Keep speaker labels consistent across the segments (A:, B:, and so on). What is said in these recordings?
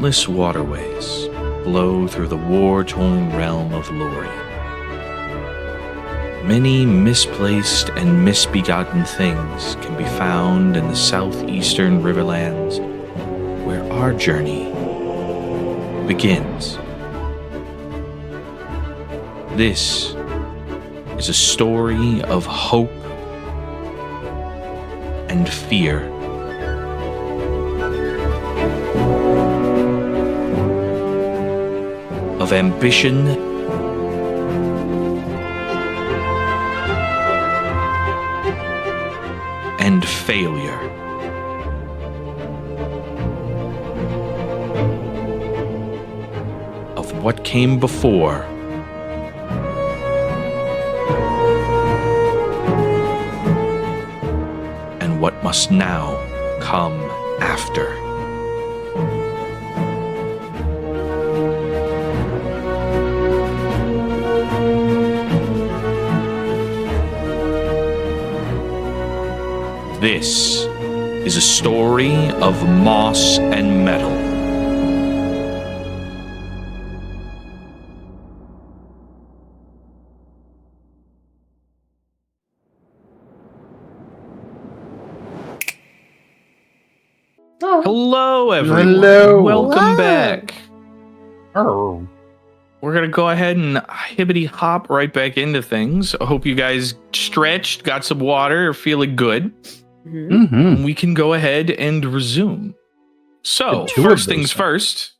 A: countless waterways flow through the war-torn realm of Lori. Many misplaced and misbegotten things can be found in the southeastern riverlands where our journey begins. This is a story of hope and fear. Of ambition and failure. Of what came before and what must now come after. This is a story of moss and metal.
B: Oh.
A: Hello, everyone.
C: Hello.
A: Welcome back.
C: Oh.
A: We're going to go ahead and hibbity hop right back into things. I hope you guys stretched, got some water, are feeling good.
C: Mm-hmm.
A: We can go ahead and resume. So,
C: Two
A: first
C: of
A: things
C: those
A: first.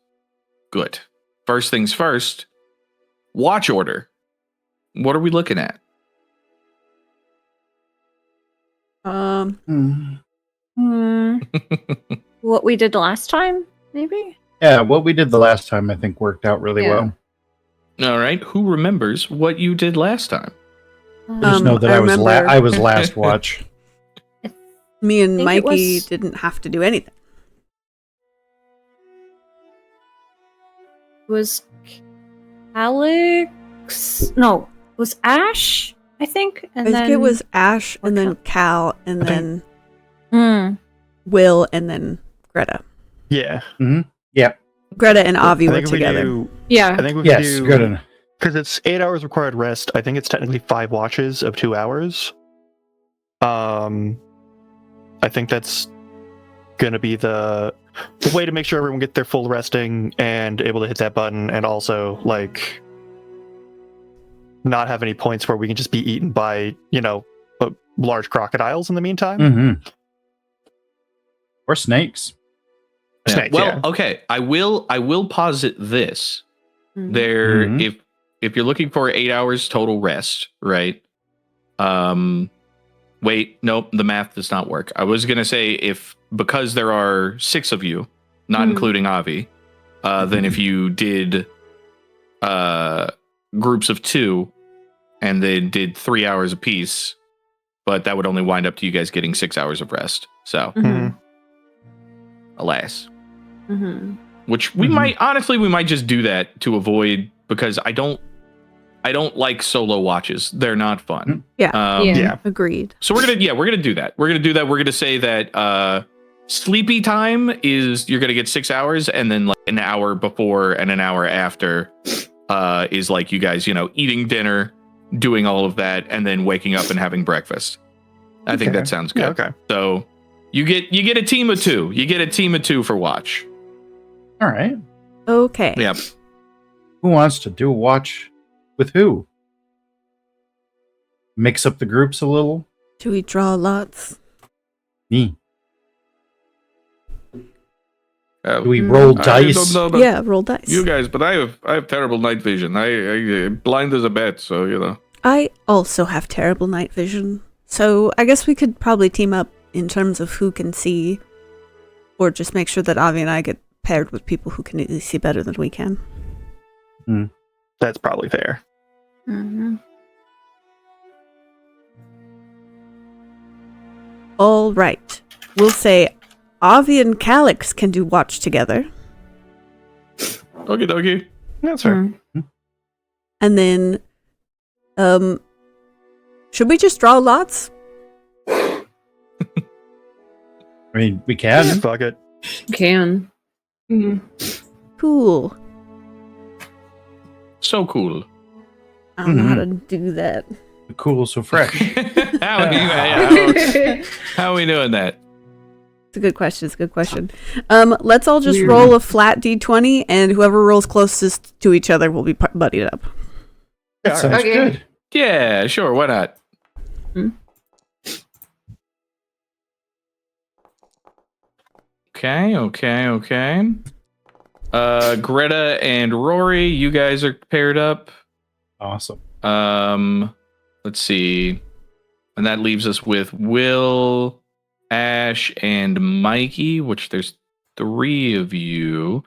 A: Good. First things first. Watch order. What are we looking at?
B: What we did last time, maybe?
C: Yeah, what we did the last time I think worked out really well.
A: All right. Who remembers what you did last time?
C: I just know that I was last watch.
D: Me and
B: think it
D: Mykie
B: was-
D: didn't have to do anything.
B: Was Calix? No, it was Ashe, I think. And
D: I
B: then
D: think it was Ashe, and then
B: Cal-
D: Cal, and
E: I
D: then
E: think-
D: Will, and then Greta.
E: Yeah.
D: Greta and Avi
E: I
D: were
E: think if we
D: together.
E: do,
B: Yeah.
E: I think we could
C: Yes,
E: do,
C: good enough.
E: because it's 8 hours required rest. I think it's technically 5 watches of 2 hours. I think that's gonna be the way to make sure everyone get their full resting and able to hit that button, and also like not have any points where we can just be eaten by large crocodiles in the meantime.
C: Mm-hmm. Or snakes.
E: Snakes,
A: Well,
E: yeah.
A: okay. I will posit this. There,
C: Mhm.
A: if you're looking for 8 hours total rest, right? Wait, nope, the math does not work. I was gonna say because there are 6 of you, not including Avi, then if you did groups of 2 and they did 3 hours apiece, but that would only wind up to you guys getting 6 hours of rest. So, alas. Which we might just do that to avoid, because I don't like solo watches. They're not fun.
D: Yeah.
E: Yeah.
D: Agreed.
A: So we're gonna do that. We're gonna say that sleepy time is you're gonna get 6 hours, and then like an hour before and an hour after is like you guys, eating dinner, doing all of that, and then waking up and having breakfast. I think
E: Okay.
A: that sounds good.
E: Yeah, okay.
A: So you get a team of 2. You get a team of 2 for watch.
C: All right.
D: Okay.
A: Yep.
C: Who wants to do a watch with who? Mix up the groups a little?
D: Do we draw lots?
C: Me.
A: Uh,
C: Do we roll
A: I
C: dice?
A: don't know about
D: Yeah, roll dice.
A: you guys, but I have terrible night vision. I blind as a bat, so
D: I also have terrible night vision, so I guess we could probably team up in terms of who can see, or just make sure that Avi and I get paired with people who can see better than we can.
E: That's probably fair.
D: All right. We'll say Avi and Calix can do watch together.
A: Okie dokie.
E: That's fair.
D: And then, should we just draw lots?
C: I mean, we can.
E: Fuck it.
B: Can.
D: Cool.
A: So cool.
D: I don't know how to do that.
C: Cool, so fresh.
A: How are we doing that?
D: It's a good question. Let's all just roll a flat d20, and whoever rolls closest to each other will be buddied up.
C: That sounds good.
A: Yeah, sure. Why not? Okay. Greta and Rori, you guys are paired up.
C: Awesome.
A: Let's see. And that leaves us with Will, Ashe, and Mykie, which there's 3 of you.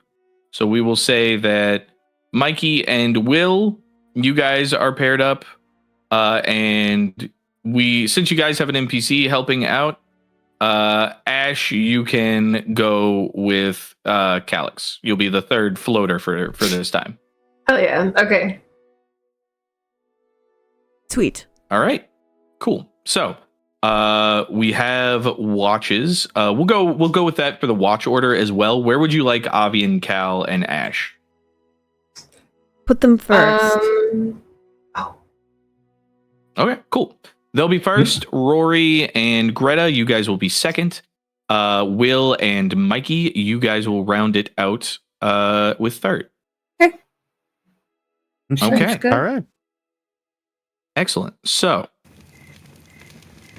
A: So we will say that Mykie and Will, you guys are paired up. And since you guys have an NPC helping out, Ashe, you can go with Calix. You'll be the 3rd floater for this time.
F: Oh yeah. Okay.
D: Sweet.
A: All right. Cool. So, we have watches. We'll go with that for the watch order as well. Where would you like Avi and Cal and Ashe?
D: Put them first.
A: Okay, cool. They'll be first. Rori and Greta, you guys will be second. Will and Mykie, you guys will round it out with third. Okay.
E: All right.
A: Excellent. So,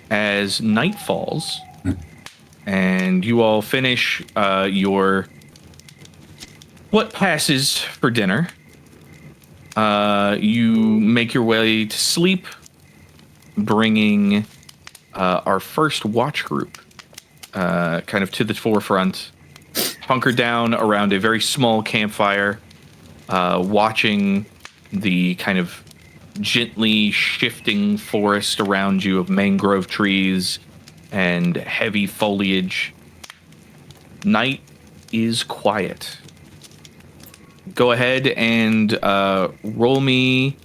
A: as night falls, and you all finish your what passes for dinner, you make your way to sleep, bringing our first watch group kind of to the forefront, hunkered down around a very small campfire, watching the kind of gently shifting forest around you of mangrove trees and heavy foliage. Night is quiet. Go ahead and roll me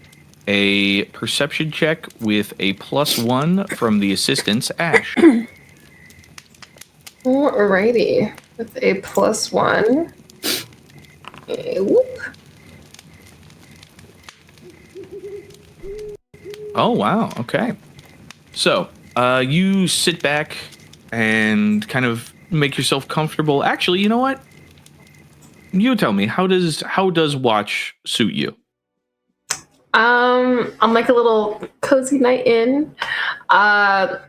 A: a perception check with a +1 from the assistants, Ashe.
F: Alrighty. With a +1. Whoop.
A: Oh, wow. Okay. So, you sit back and kind of make yourself comfortable. Actually, you know what? You tell me, how does watch suit you?
F: I'm like a little cozy night in. I'd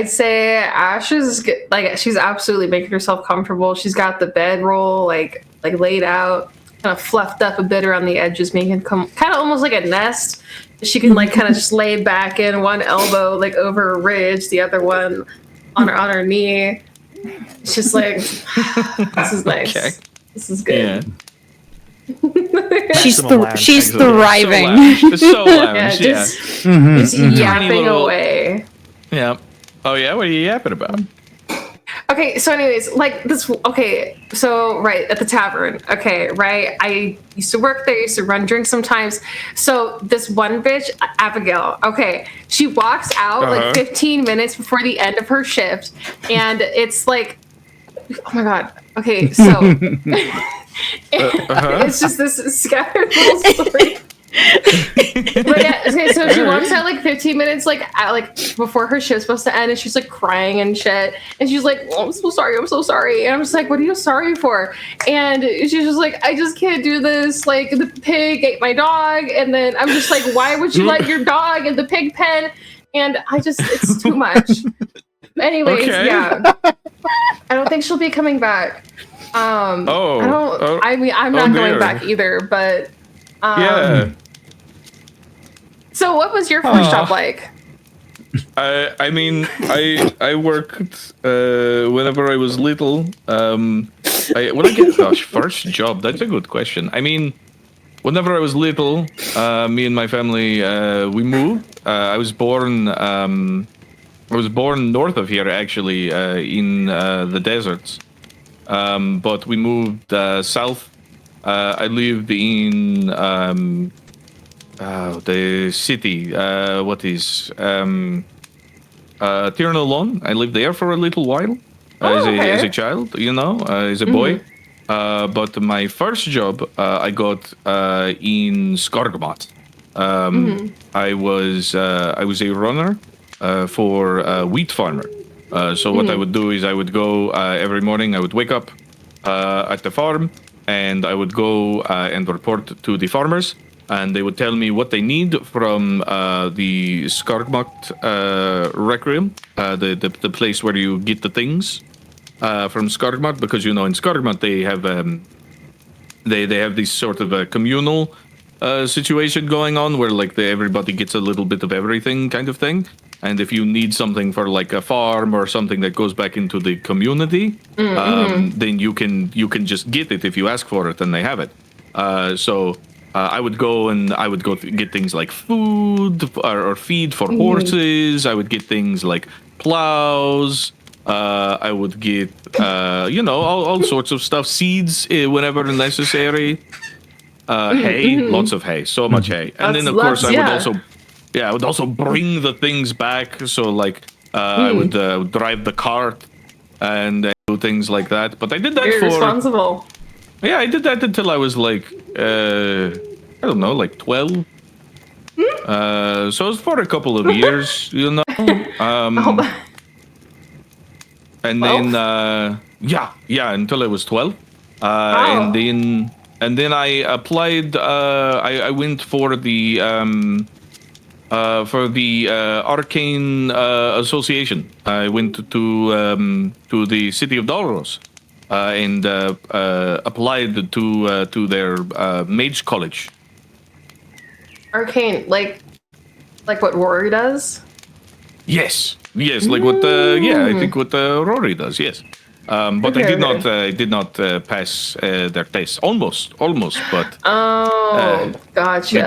F: say Ashe is like she's absolutely making herself comfortable. She's got the bedroll like laid out, kind of fluffed up a bit around the edges, making it kind of almost like a nest. She can like kind of just lay back in, one elbow like over a ridge, the other one on her knee. It's just like this is nice. Okay. This is good.
A: Yeah.
B: she's thriving.
A: So lounge.
F: Just
A: Mm-hmm.
F: yapping away.
A: Yeah. Oh yeah. What are you yapping about?
F: Okay, so anyways, like this, okay, so right, at the tavern, okay, right, I used to work there, used to run drinks sometimes, so this one bitch, Abigail, okay, she walks out like 15 minutes before the end of her shift, and it's like, oh my god, okay, so, it's just this scattered little story. But yeah, okay, so she walks out like 15 minutes like before her shift's supposed to end, and she's like crying and shit, and she's like, oh, I'm so sorry, and I'm just like, what are you sorry for? And she's just like, I just can't do this, like the pig ate my dog, and then I'm just like, why would you let your dog in the pig pen? And it's too much. Anyways, yeah, I don't think she'll be coming back. I'm not going back either, but
A: yeah.
F: So what was your first job like?
A: I mean, I worked whenever I was little. First job? That's a good question. I mean, whenever I was little, me and my family we moved. I was born north of here, actually, in the deserts. But we moved south. I lived in the city. What is Tirnalon? I lived there for a little while as a child. You know, as a boy. But my first job I got in Skargmat. I was a runner for a wheat farmer. So what I would do is I would go every morning. I would wake up at the farm, and I would go and report to the farmers, and they would tell me what they need from the Skargmat Requiem, the place where you get the things from Skargmat, because in Skargmat they have this sort of a communal situation going on where everybody gets a little bit of everything kind of thing. And if you need something for like a farm or something that goes back into the community, then you can just get it if you ask for it, and they have it. So I would go get things like food or feed for horses. I would get things like plows. I would get all sorts of stuff, seeds whenever necessary. Hay, lots of hay, so much hay, and then of course I would also bring the things back. So I would drive the cart and do things like that. But I did that
F: You're responsible.
A: Yeah, I did that until I was I don't know, 12. So it was for a couple of years, and then until I was 12. And then I applied. I went for the Arcane Association. I went to the city of Dalros and applied to their mage college.
F: Arcane, like what Rori does?
A: Yes, like what I think what Rori does. Yes. But
F: Okay,
A: I did not pass their test. Almost, but
F: gotcha.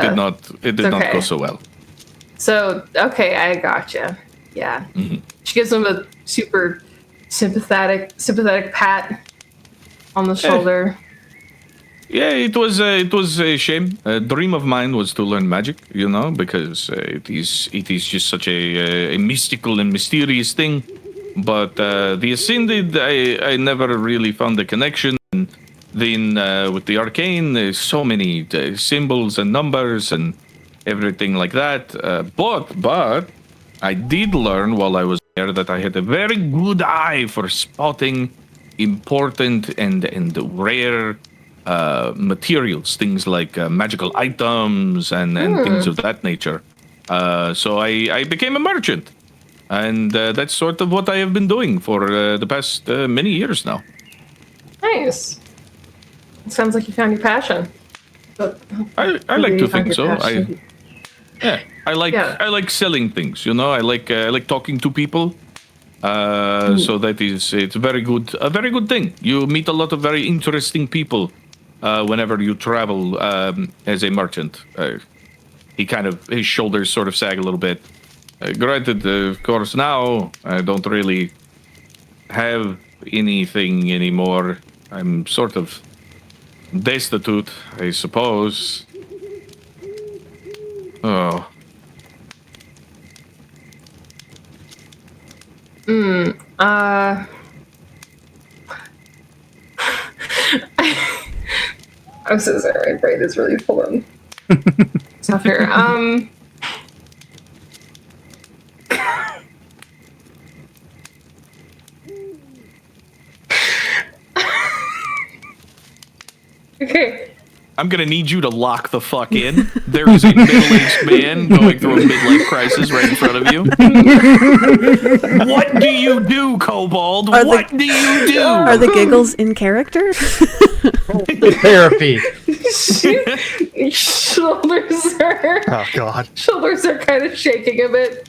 A: It did not go so well.
F: So okay, I gotcha. Yeah, she gives him a super sympathetic pat on the shoulder.
A: Yeah, it was a shame. A dream of mine was to learn magic, because it is just such a mystical and mysterious thing. But the Ascended, I never really found the connection. And then with the Arcane, there's so many symbols and numbers and everything like that. But I did learn while I was there that I had a very good eye for spotting important and rare materials, things like magical items and things of that nature. So I became a merchant. And that's sort of what I have been doing for the past many years now.
F: Nice. It sounds like you found your passion. But
A: I like to think so. I like selling things. I like talking to people. So it's a very good thing. You meet a lot of very interesting people whenever you travel as a merchant. His shoulders sort of sag a little bit. Granted, of course, now I don't really have anything anymore. I'm sort of destitute, I suppose. Oh.
F: I'm so sorry. My brain is really pulling. It's not fair. Okay.
A: I'm gonna need you to lock the fuck in. There is a middle-aged man going through a midlife crisis right in front of you. What do you do, Kobold? What do you do?
D: Are the giggles in character?
C: Therapy.
F: Shoulders are kind of shaking a bit.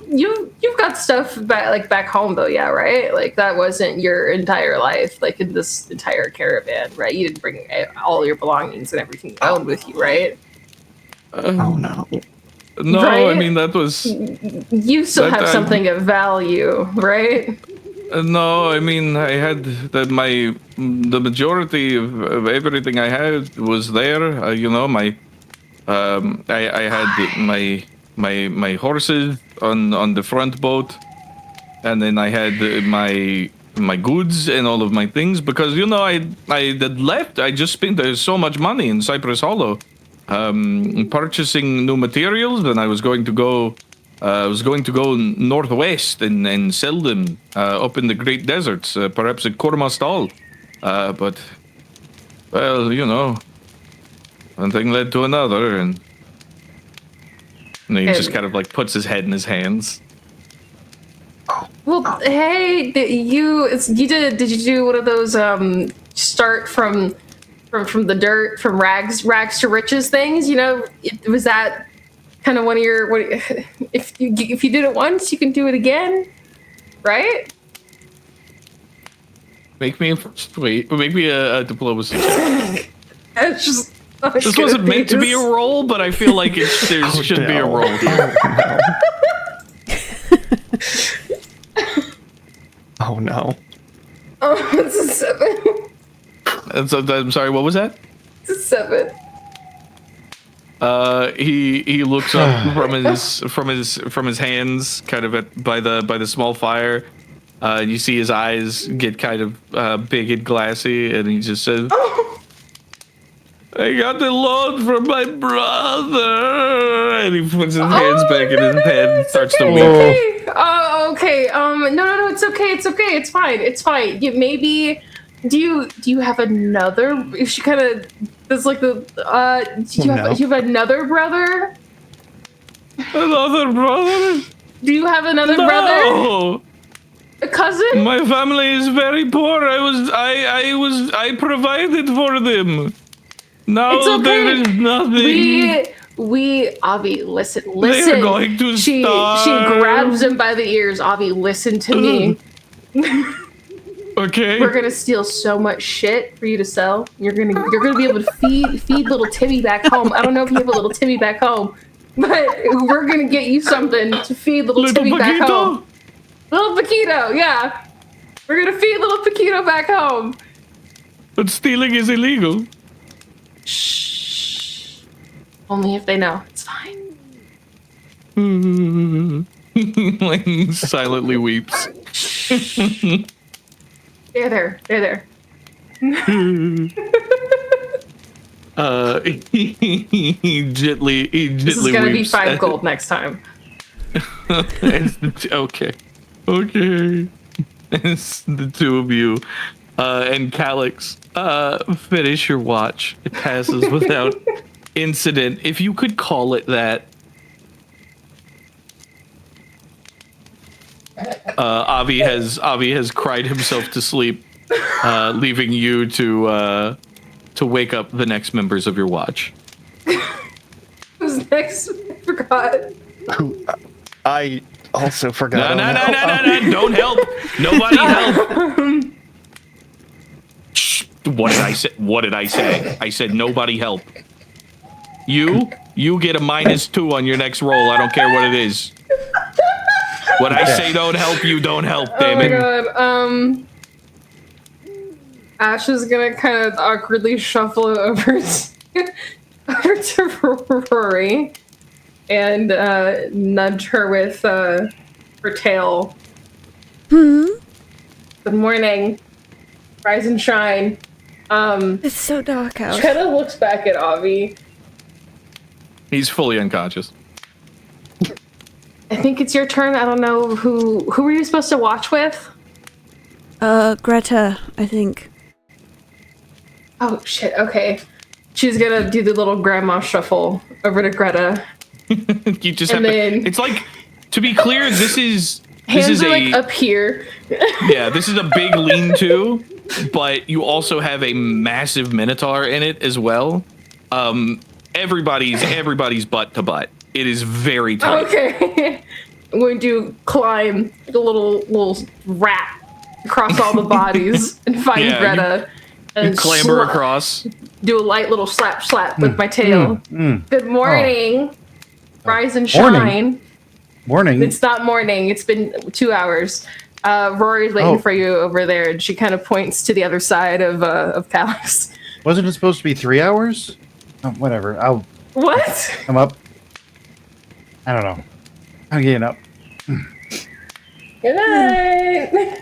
F: You've got stuff back home though, yeah, right? Like that wasn't your entire life, like in this entire caravan, right? You didn't bring all your belongings and everything you owned with you, right?
E: Oh no.
A: No,
F: right?
A: I mean that was.
F: You still have something of value, right?
A: No, I mean I had that the majority of everything I had was there. I had my horses on the front boat, and then I had my goods and all of my things because I had left. I just spent so much money in Cypress Hollow, purchasing new materials, and I was going to go. Northwest and sell them up in the Great Deserts, perhaps at Kormastal. But, well, one thing led to another, and he just kind of like puts his head in his hands.
F: Well, hey, did you do one of those start from the dirt, from rags to riches things? Was that kind of one of your if you did it once, you can do it again, right?
A: Make me a diplomacy check.
F: It's just
A: this wasn't meant to be a roll, but I feel like there should be a roll here.
E: Oh no.
F: Oh, it's a 7.
A: I'm sorry, what was that?
F: It's a 7.
A: He looks up from his hands, kind of by the small fire. You see his eyes get kind of big and glassy, and he just says, "I got the loan from my brother," and he puts his hands back in his head and starts to weep.
F: Okay. Oh, okay. No, it's okay. It's fine. Maybe. Do you have another? She kind of does like the. Do you have another brother?
A: Another brother?
F: Do you have another brother? A cousin?
A: My family is very poor. I provided for them. Now
F: it's okay.
A: there is nothing.
F: We Avi, listen.
A: They are going to starve.
F: She grabs him by the ears. Avi, listen to me.
A: Okay.
F: We're gonna steal so much shit for you to sell. You're gonna be able to feed little Timmy back home. I don't know if you have a little Timmy back home, but we're gonna get you something to feed little Timmy back home. Little Paquito, yeah. We're gonna feed little Paquito back home.
A: But stealing is illegal.
F: Shh. Only if they know. It's fine.
A: Like silently weeps.
F: They're there.
A: He gently
F: This is gonna
A: weeps.
F: be 5 gold next time.
A: Okay. It's the two of you. And Calix, finish your watch. It passes without incident, if you could call it that. Avi has cried himself to sleep, leaving you to wake up the next members of your watch.
F: Who's next? I forgot.
E: I also forgot.
A: No, don't help. Nobody help. Shh. What did I say? I said nobody help. You get a -2 on your next roll. I don't care what it is. When I say don't help, you don't help, damn it.
F: Oh my god. Ashe is gonna kind of awkwardly shuffle over to Rori and nudge her with her tail. Good morning. Rise and shine.
D: It's so dark out.
F: She kind of looks back at Avi.
A: He's fully unconscious.
F: I think it's your turn. I don't know who were you supposed to watch with?
D: Greta, I think.
F: Oh shit, okay. She's gonna do the little grandma shuffle over to Greta.
A: You just have to, it's like, to be clear, this is
F: Hands are like up here.
A: Yeah, this is a big lean-to, but you also have a massive minotaur in it as well. Everybody's butt to butt. It is very tight.
F: Okay. I'm going to climb the little rat across all the bodies and find Greta.
A: And clamber across.
F: Do a light little slap with my tail. Good morning. Rise and shine.
C: Morning.
F: It's not morning. It's been 2 hours. Rory's waiting for you over there, and she kind of points to the other side of Calix.
C: Wasn't it supposed to be 3 hours? Oh, whatever.
F: What?
C: I'm up. I don't know. I'm getting up.
F: Good night.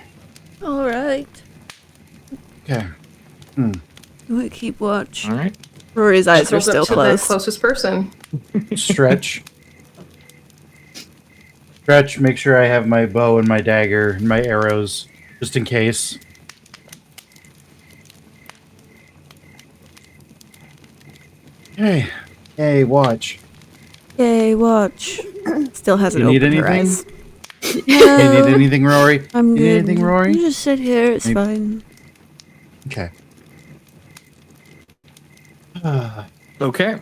D: All right.
C: Okay.
D: We keep watch.
A: All right.
D: Rory's eyes are
F: Goes up
D: still
F: to the
D: closed.
F: closest person.
C: Stretch. Stretch, make sure I have my bow and my dagger and my arrows, just in case. Hey. Hey, watch.
D: Yay, watch. Still hasn't
C: You need
D: opened her
C: anything?
D: eyes.
C: You
D: No,
C: need anything, Rory?
D: I'm
C: You
D: good.
C: need anything, Rory?
D: You just sit here. It's
C: Maybe-
D: fine.
C: Okay.
A: Okay.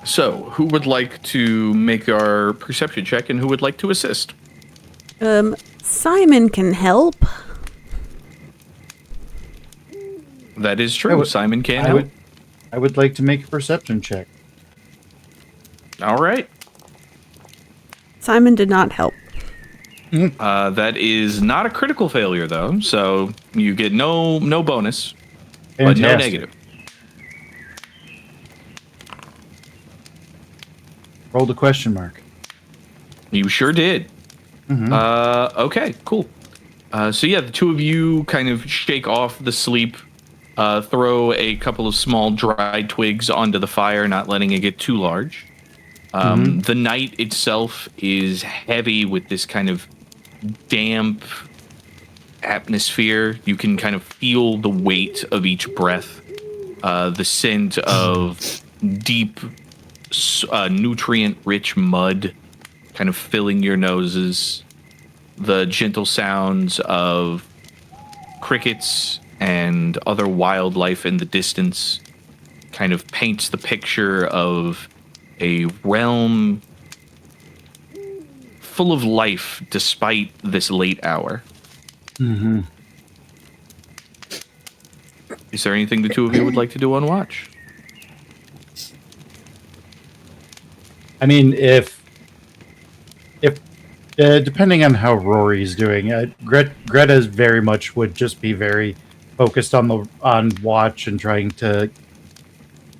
A: So, who would like to make our perception check and who would like to assist?
D: Simon can help.
A: That is true. Simon can help.
C: I would like to make a perception check.
A: All right.
D: Simon did not help.
A: That is not a critical failure, though, so you get no bonus, but no
C: Fantastic.
A: negative.
C: Rolled a question mark.
A: You sure did. Okay, cool. So yeah, the two of you kind of shake off the sleep, throw a couple of small dried twigs onto the fire, not letting it get too large. The night itself is heavy with this kind of damp atmosphere. You can kind of feel the weight of each breath, the scent of deep, nutrient-rich mud kind of filling your noses, the gentle sounds of crickets and other wildlife in the distance kind of paints the picture of a realm full of life despite this late hour. Is there anything the two of you would like to do on watch?
C: I mean, if depending on how Rory's doing, Greta very much would just be very focused on watch and trying to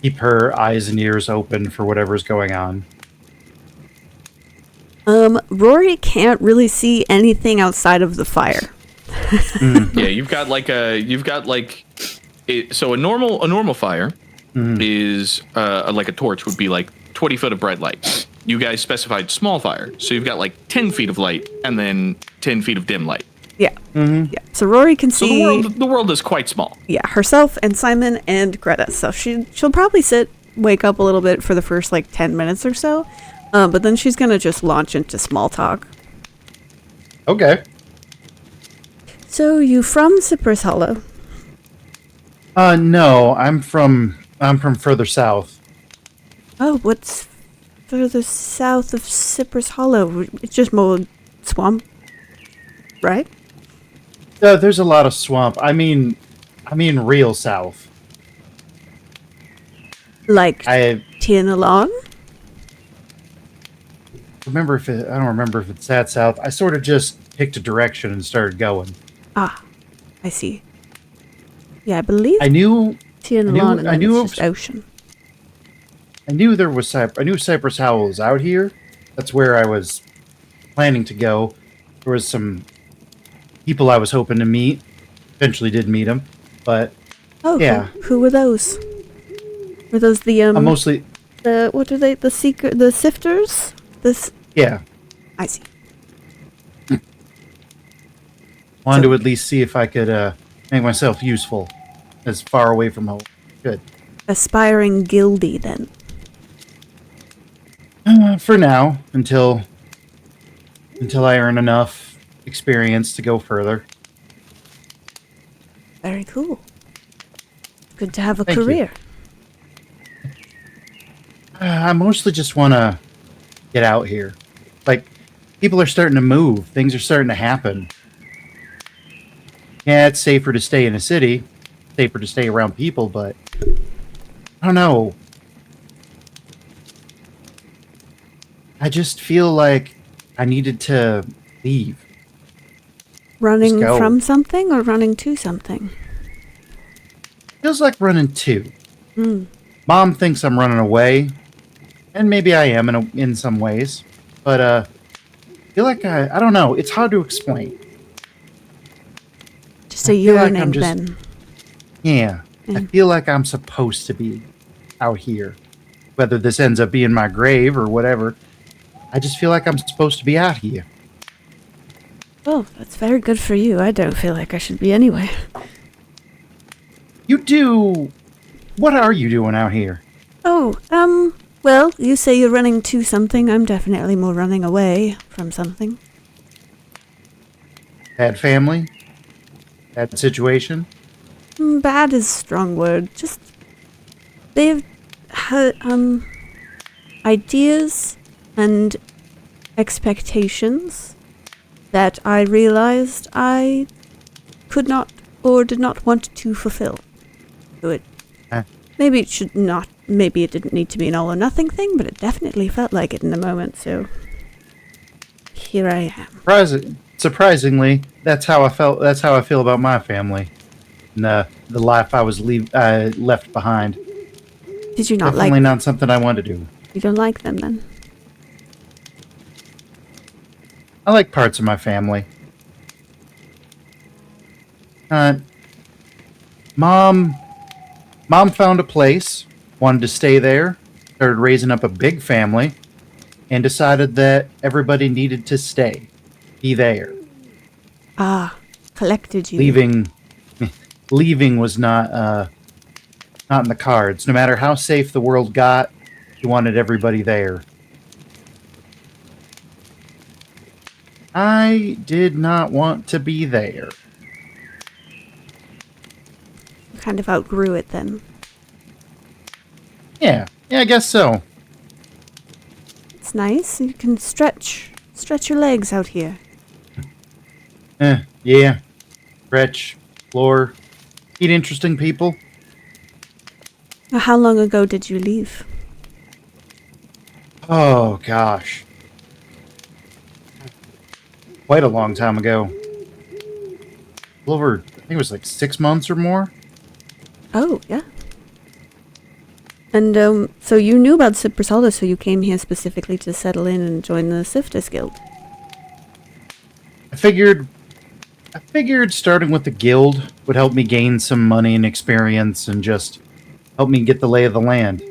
C: keep her eyes and ears open for whatever's going on.
D: Rory can't really see anything outside of the fire.
A: Yeah, you've got so a normal fire is like a torch would be like 20 foot of bright light. You guys specified small fire, so you've got like 10 feet of light and then 10 feet of dim light.
D: Yeah. Yeah. So Rory can
A: So
D: see
A: the world is quite small.
D: herself and Simon and Greta. So she'll probably wake up a little bit for the first like 10 minutes or so. But then she's gonna just launch into small talk.
C: Okay.
D: So you from Cypress Hollow?
C: No, I'm from further south.
D: Oh, what's further south of Cypress Hollow? It's just more swamp, right?
C: There's a lot of swamp. I mean real south.
D: Like
C: I
D: Tianalon?
C: I don't remember if it's that south. I sort of just picked a direction and started going.
D: Ah, I see. Yeah, I believe
C: I knew
D: Tianalon and
C: I
D: then
C: knew
D: it's just ocean.
C: I knew there was I knew Cypress Hollow was out here. That's where I was planning to go. There was some people I was hoping to meet. Eventually did meet them, but
D: Oh,
C: yeah.
D: Who were those? Were those the
C: I'm mostly
D: what are they? The sifters?
C: yeah.
D: I see.
C: Wanted to at least see if I could make myself useful as far away from home. Good.
D: Aspiring guildie then.
C: For now, until I earn enough experience to go further.
D: Very cool. Good to have a
C: Thank you.
D: career.
C: I mostly just want to get out here. Like, people are starting to move. Things are starting to happen. Yeah, it's safer to stay in a city. Safer to stay around people, but I don't know. I just feel like I needed to leave.
D: Running
C: go.
D: from something or running to something?
C: Feels like running too.
D: Hmm.
C: Mom thinks I'm running away, and maybe I am in some ways. But I feel like I don't know. It's hard to explain.
D: just a
C: I feel like
D: yearning
C: I'm just-
D: then.
C: Yeah, I feel like I'm supposed to be out here. Whether this ends up being my grave or whatever, I just feel like I'm supposed to be out here.
D: Oh, that's very good for you. I don't feel like I should be anyway.
C: You do... What are you doing out here?
D: Oh, well, you say you're running to something. I'm definitely more running away from something.
C: Bad family? Bad situation?
D: Bad is a strong word. Just, they've had, ideas and expectations that I realized I could not or did not want to fulfill. So it, maybe it should not, maybe it didn't need to be an all or nothing thing, but it definitely felt like it in the moment, so here I am.
C: Surprisingly, that's how I felt. That's how I feel about my family, and the life I was left behind.
D: Did you not
C: Definitely
D: like?
C: not something I want to do.
D: You don't like them then?
C: I like parts of my family. Mom found a place, wanted to stay there, started raising up a big family, and decided that everybody needed to stay, be there.
D: Collected you.
C: Leaving was not in the cards. No matter how safe the world got, she wanted everybody there. I did not want to be there.
D: You kind of outgrew it then.
C: Yeah, I guess so.
D: It's nice. You can stretch your legs out here.
C: Yeah. Stretch, floor, meet interesting people.
D: Now, how long ago did you leave?
C: Oh, gosh. Quite a long time ago. Over, I think it was like 6 months or more.
D: Oh, yeah. And, so you knew about Cypress Hollow, so you came here specifically to settle in and join the Sifters Guild.
C: I figured starting with the guild would help me gain some money and experience and just help me get the lay of the land.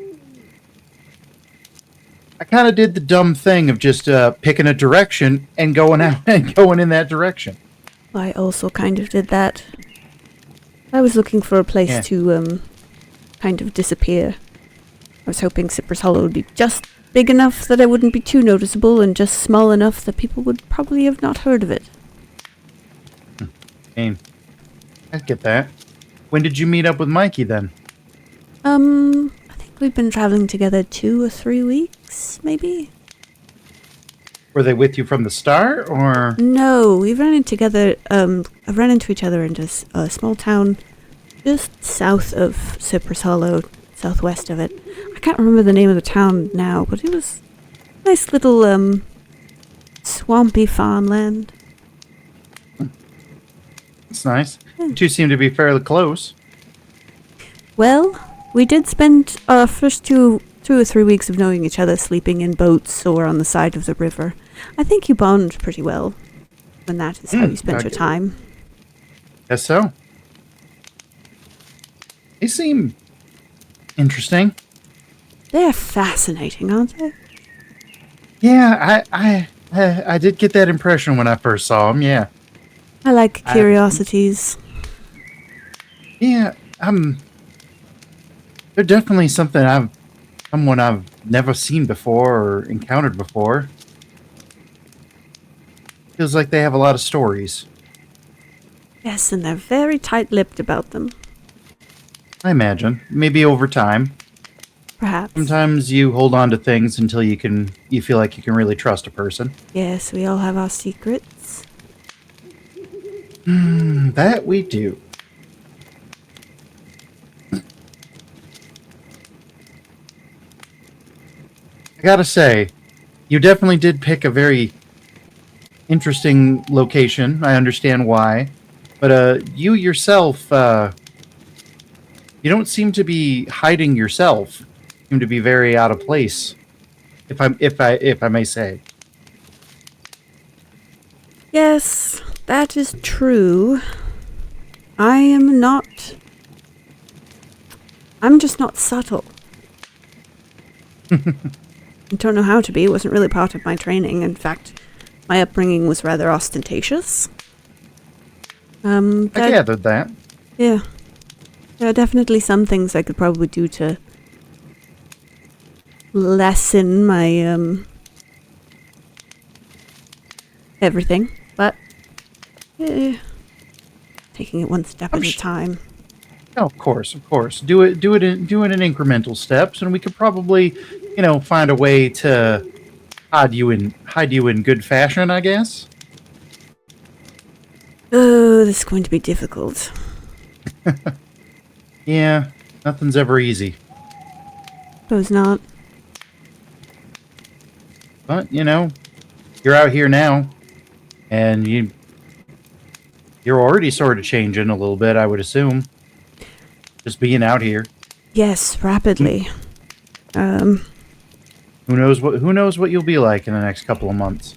C: I kind of did the dumb thing of just picking a direction and going out and going in that direction.
D: I also kind of did that. I was looking for a place to, kind of disappear. I was hoping Cypress Hollow would be just big enough that I wouldn't be too noticeable and just small enough that people would probably have not heard of it.
C: I get that. When did you meet up with Mykie then?
D: I think we've been traveling together 2 or 3 weeks, maybe?
C: Were they with you from the start, or?
D: No, we ran into each other in just a small town just south of Cypress Hollow, southwest of it. I can't remember the name of the town now, but it was a nice little, swampy farmland.
C: That's nice. You two seem to be fairly close.
D: Well, we did spend our first 2 or 3 weeks of knowing each other sleeping in boats or on the side of the river. I think you bond pretty well when that is how you spend your time.
C: Guess so. They seem interesting.
D: They're fascinating, aren't they?
C: Yeah, I did get that impression when I first saw them, yeah.
D: I like curiosities.
C: Yeah, they're definitely someone I've never seen before or encountered before. Feels like they have a lot of stories.
D: Yes, and they're very tight-lipped about them.
C: I imagine. Maybe over time.
D: Perhaps.
C: Sometimes you hold on to things until you feel like you can really trust a person.
D: Yes, we all have our secrets.
C: That we do. I gotta say, you definitely did pick a very interesting location. I understand why. But you yourself, you don't seem to be hiding yourself. You seem to be very out of place, if I may say.
D: Yes, that is true. I'm just not subtle. I don't know how to be. It wasn't really part of my training. In fact, my upbringing was rather ostentatious.
C: I gathered that.
D: Yeah. There are definitely some things I could probably do to lessen my, everything. But, taking it one step at a time.
C: Oh, of course. Do it in incremental steps, and we could probably, find a way to hide you in good fashion, I guess.
D: Oh, this is going to be difficult.
C: Yeah, nothing's ever easy.
D: Suppose not.
C: But, you're out here now, and you're already sort of changing a little bit, I would assume. Just being out here.
D: Yes, rapidly.
C: Who knows what you'll be like in the next couple of months.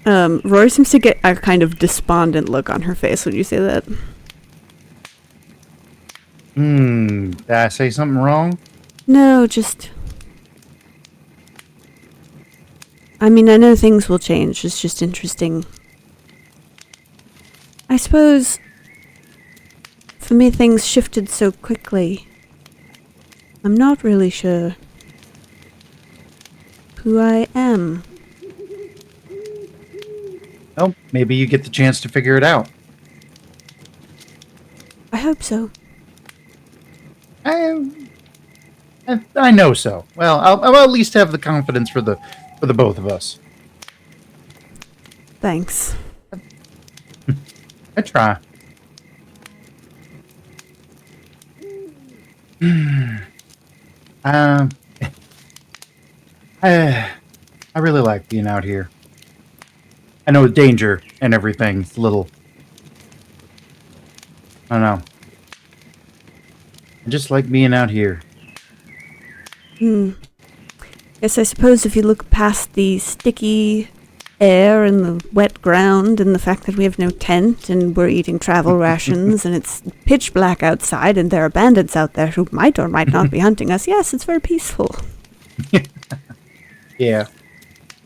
D: Rori seems to get a kind of despondent look on her face when you say that.
C: Did I say something wrong?
D: No, just... I mean, I know things will change. It's just interesting. I suppose... For me, things shifted so quickly. I'm not really sure who I am.
C: Well, maybe you get the chance to figure it out.
D: I hope so.
C: I know so. Well, I'll at least have the confidence for the both of us.
D: Thanks.
C: I try. I really like being out here. I know danger and everything's a little... I don't know. I just like being out here.
D: Yes, I suppose if you look past the sticky air and the wet ground and the fact that we have no tent and we're eating travel rations and it's pitch black outside and there are bandits out there who might or might not be hunting us, yes, it's very peaceful.
C: Yeah.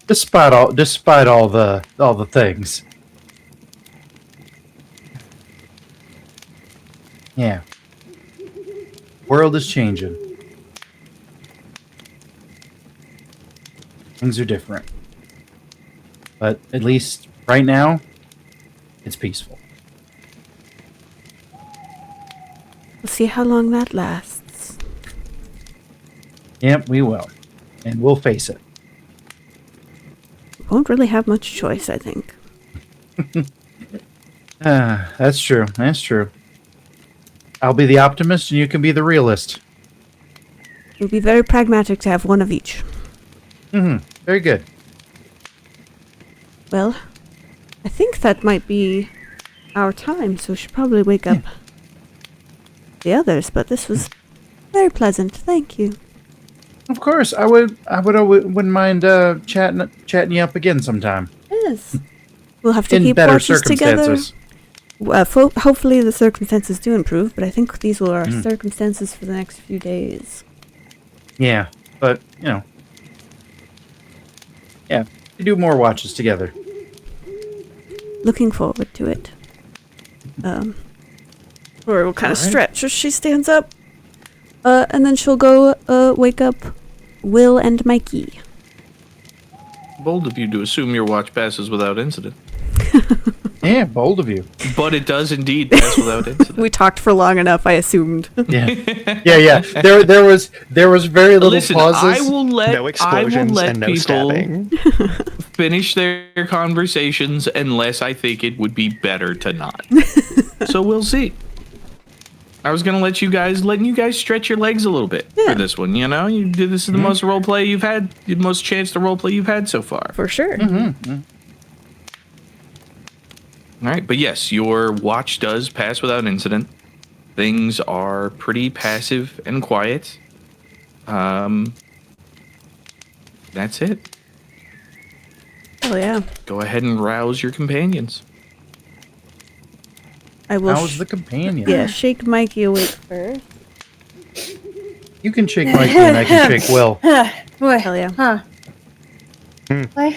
C: Despite all the things. Yeah. World is changing. Things are different. But at least right now, it's peaceful.
D: We'll see how long that lasts.
C: Yep, we will. And we'll face it.
D: Won't really have much choice, I think.
C: That's true. That's true. I'll be the optimist and you can be the realist.
D: It would be very pragmatic to have one of each.
C: Very good.
D: Well, I think that might be our time, so we should probably wake up the others, but this was very pleasant. Thank you.
C: Of course, I wouldn't mind chatting you up again sometime.
D: Yes. We'll have to
C: In
D: keep
C: better
D: watches together.
C: circumstances.
D: Hopefully the circumstances do improve, but I think these will our circumstances for the next few days.
C: Yeah, but, yeah, we do more watches together.
D: Looking forward to it. Rory will kind of stretch as she stands up. And then she'll go wake up Will and Mykie.
A: Bold of you to assume your watch passes without incident.
C: Yeah, bold of you.
A: But it does indeed pass without incident.
D: We talked for long enough, I assumed.
C: Yeah. There was very little
A: Listen,
C: pauses.
A: I will
E: No explosions and no
A: people
E: stabbing.
A: finish their conversations unless I think it would be better to not. So we'll see. I was gonna letting you guys stretch your legs a little bit for this one. This is the most role play you've had, the most chance to role play you've had so far.
D: For sure.
A: All right, but yes, your watch does pass without incident. Things are pretty passive and quiet. That's it.
D: Oh yeah.
A: Go ahead and rouse your companions.
D: I will.
C: How's the companion?
D: Yeah, shake Mykie awake first.
C: You can shake Mykie and I can shake Will.
B: What?
D: Hell yeah.
B: Huh?
E: Hmm.
B: What?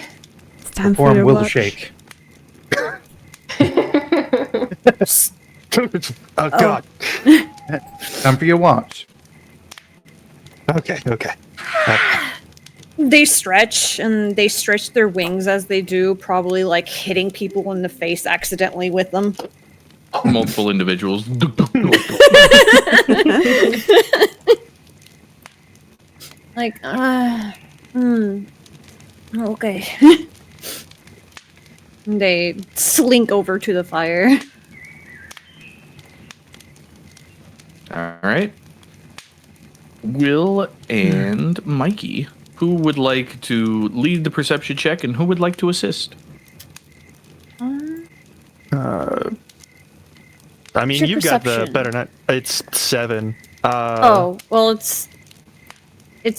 D: It's time for
C: Perform
D: your
C: Will to
D: watch.
C: shake.
E: Oh God.
C: Time for your watch.
E: Okay.
B: They stretch and they stretch their wings as they do, probably like hitting people in the face accidentally with them.
A: Multiple individuals.
B: Like, okay. They slink over to the fire.
A: All right. Will and Mykie, who would like to lead the perception check and who would like to assist?
E: I mean,
B: What's your
E: you've got the
B: perception?
E: better not. It's 7.
B: Oh, well, it's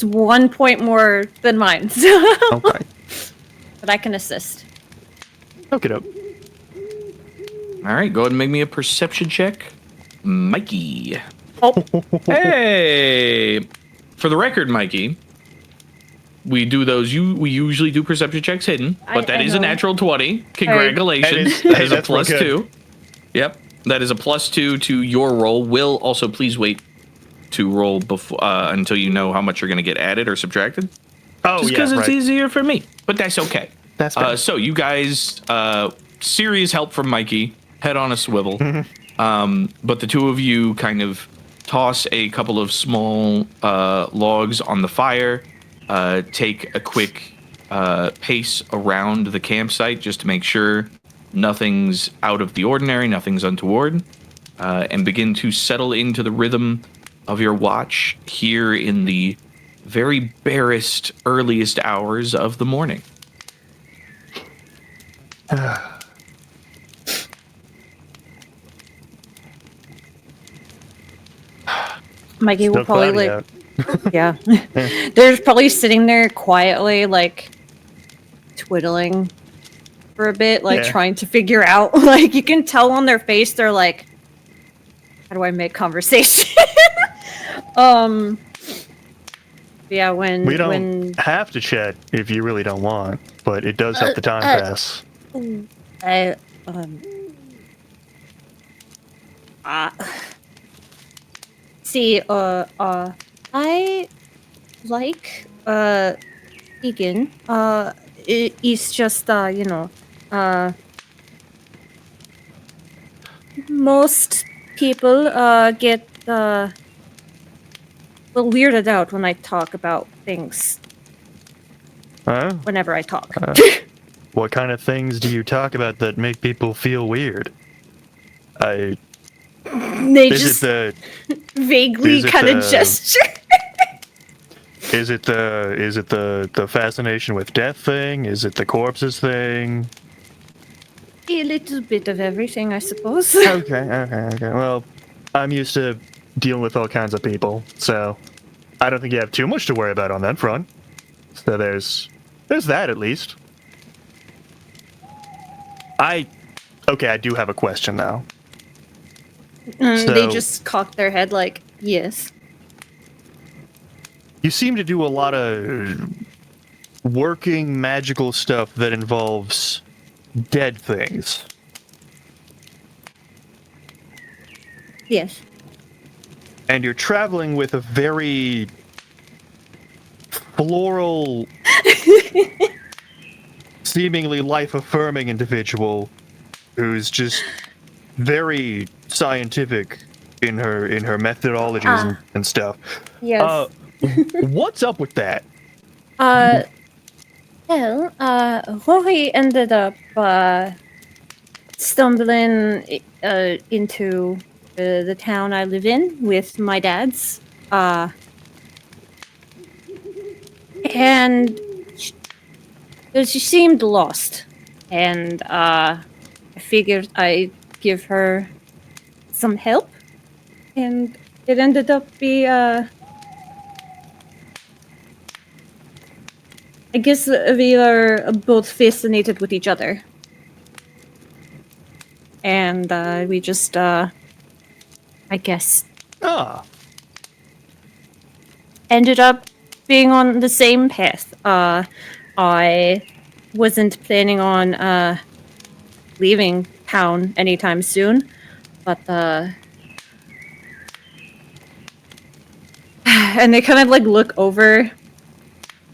B: 1 point more than mine, so
E: Okay.
B: but I can assist.
E: Okay, dope.
A: All right, go ahead and make me a perception check. Mykie.
B: Oh,
A: Hey! For the record, Mykie, we do those. We usually do perception checks hidden, but that
B: I
A: is a
B: know.
A: natural 20. Congratulations.
E: That
A: That is a
E: that's real
A: plus 2. Yep, that is a plus 2 to your roll. Will also please wait to roll before until you know how much you're going to get added or subtracted.
E: Oh,
A: Just
E: yeah,
A: because it's
E: right.
A: easier for me, but that's okay.
E: That's fair.
A: So you guys, serious help from Mykie, head on a swivel. But the two of you kind of toss a couple of small logs on the fire, take a quick pace around the campsite just to make sure nothing's out of the ordinary, nothing's untoward, and begin to settle into the rhythm of your watch here in the very barest, earliest hours of the morning.
B: Mykie will
E: Still
B: probably
E: cloudy
B: like,
E: out.
B: yeah. They're probably sitting there quietly, like twiddling for a bit, like
E: Yeah.
B: trying to figure out. Like you can tell on their face, they're like, "How do I make conversation?" Yeah.
E: We don't
B: When
E: have to chat if you really don't want, but it does help the time pass.
B: I see, I like vegan. It's just most people get weirded out when I talk about things.
E: Huh?
B: Whenever I talk.
E: What kind of things do you talk about that make people feel weird?
B: They
E: Is
B: just
E: it
B: vaguely
E: is it
B: kind of
E: the-
B: gesture.
E: the fascination with death thing? Is it the corpses thing?
B: A little bit of everything, I suppose.
E: Okay. Well, I'm used to dealing with all kinds of people, so I don't think you have too much to worry about on that front. So there's that at least. I do have a question now.
B: They
E: So-
B: just cock their head like, yes.
E: You seem to do a lot of working magical stuff that involves dead things.
B: Yes.
E: And you're traveling with a very floral, seemingly life-affirming individual who's just very scientific in her methodologies and stuff.
B: Yes.
E: What's up with that?
B: Well, Rori ended up stumbling into the town I live in with my dad's. And she seemed lost. And I figured I'd give her some help. And it ended up I guess we are both fascinated with each other. And we just, I guess,
E: Ah,
B: ended up being on the same path. I wasn't planning on leaving town anytime soon, but and they kind of like look over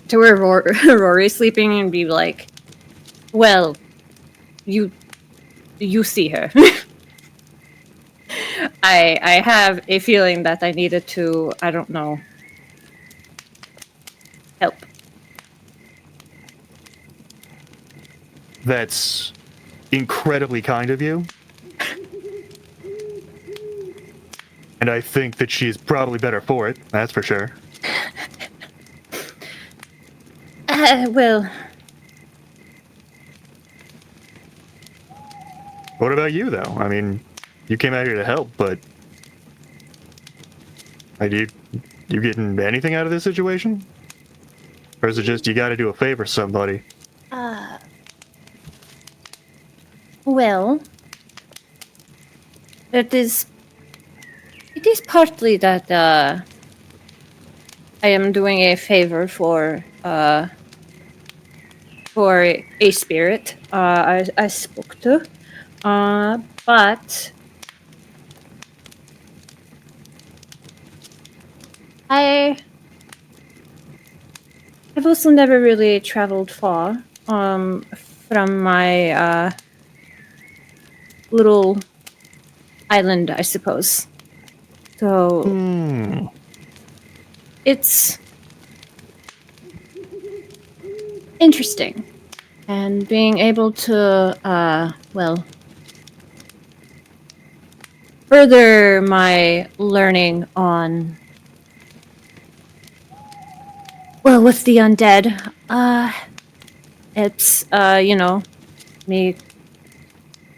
B: to where Rory's sleeping and be like, "Well, you see her." I have a feeling that I needed to, I don't know, help.
E: that's incredibly kind of you. And I think that she's probably better for it, that's for sure.
B: Well,
E: What about you, though? I mean, you came out here to help, but... Like, you getting anything out of this situation? Or is it just you gotta do a favor for somebody?
B: well, it is partly that I am doing a favor for a spirit I spoke to, but I've also never really traveled far from my little island, I suppose. So it's interesting, and being able to well, further my learning on, well, with the undead, it's you know, me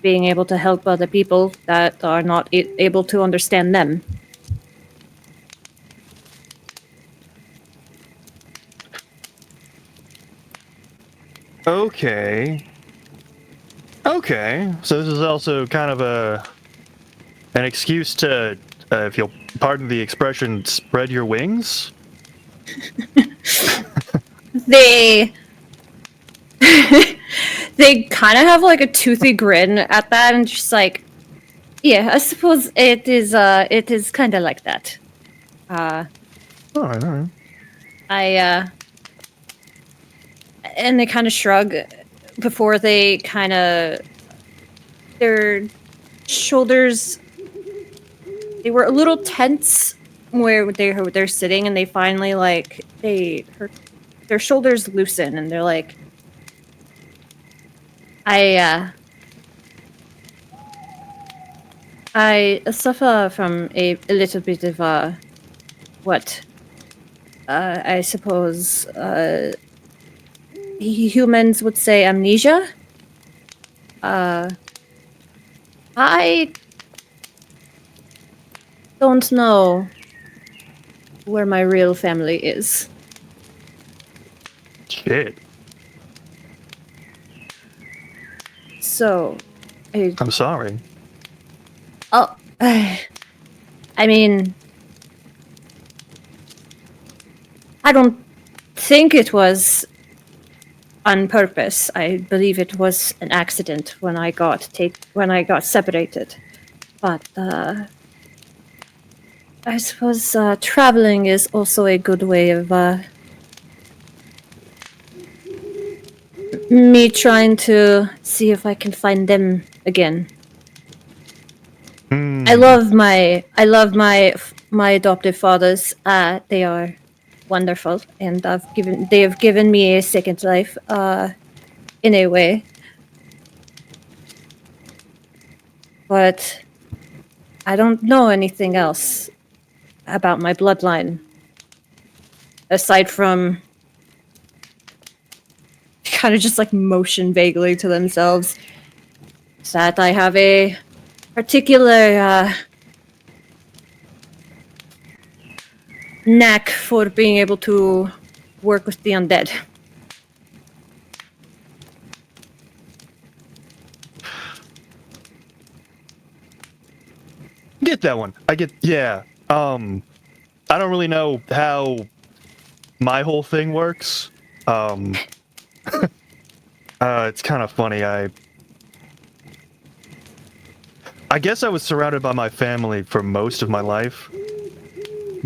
B: being able to help other people that are not able to understand them.
E: Okay. Okay. So this is also kind of an excuse to, if you'll pardon the expression, spread your wings?
B: They they kind of have like a toothy grin at that, and just like, yeah, I suppose it is kind of like that.
E: Alright, alright.
B: And they kind of shrug before they kind of, their shoulders, they were a little tense where they're sitting, and they finally like their shoulders loosen, and they're like, I suffer from a little bit of I suppose humans would say amnesia. I don't know where my real family is.
E: Shit.
B: So,
E: I'm sorry.
B: oh, I mean, I don't think it was on purpose. I believe it was an accident when I got separated. But I suppose traveling is also a good way of me trying to see if I can find them again. I love my adoptive fathers. They are wonderful, and they have given me a second life in a way. But I don't know anything else about my bloodline aside from kind of just like motion vaguely to themselves that I have a particular knack for being able to work with the undead.
E: get that one. Yeah. I don't really know how my whole thing works. It's kind of funny. I guess I was surrounded by my family for most of my life,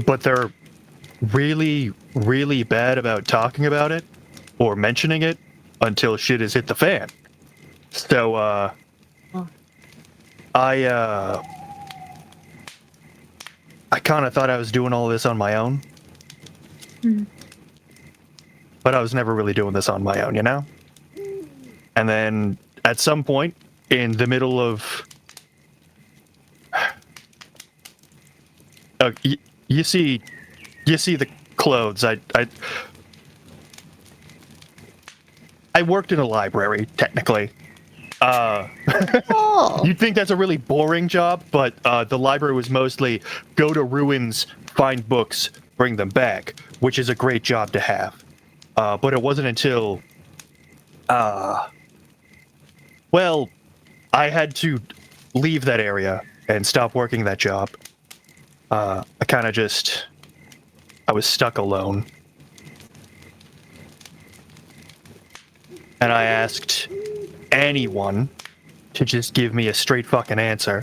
E: but they're really, really bad about talking about it or mentioning it until shit has hit the fan. So, I kind of thought I was doing all this on my own. But I was never really doing this on my own, you know? And then at some point in the middle of you see the clothes. I worked in a library, technically. You'd think that's a really boring job, but the library was mostly go to ruins, find books, bring them back, which is a great job to have. But it wasn't until well, I had to leave that area and stop working that job. I was stuck alone. And I asked anyone to just give me a straight fucking answer.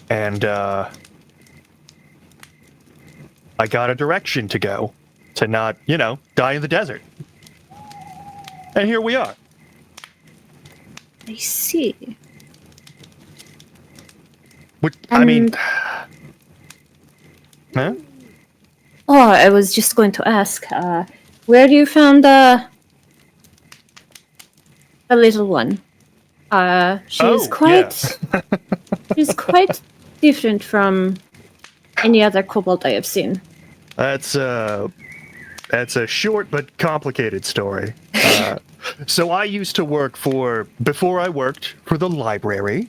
E: And I got a direction to go to not, die in the desert. And here we are.
B: I see.
E: Which, I mean... Huh?
B: Oh, I was just going to ask, where you found a little one? She's quite...
E: Yeah.
B: she's quite different from any other kobold I have seen.
E: That's a short but complicated story. So I used to work before I worked for the library,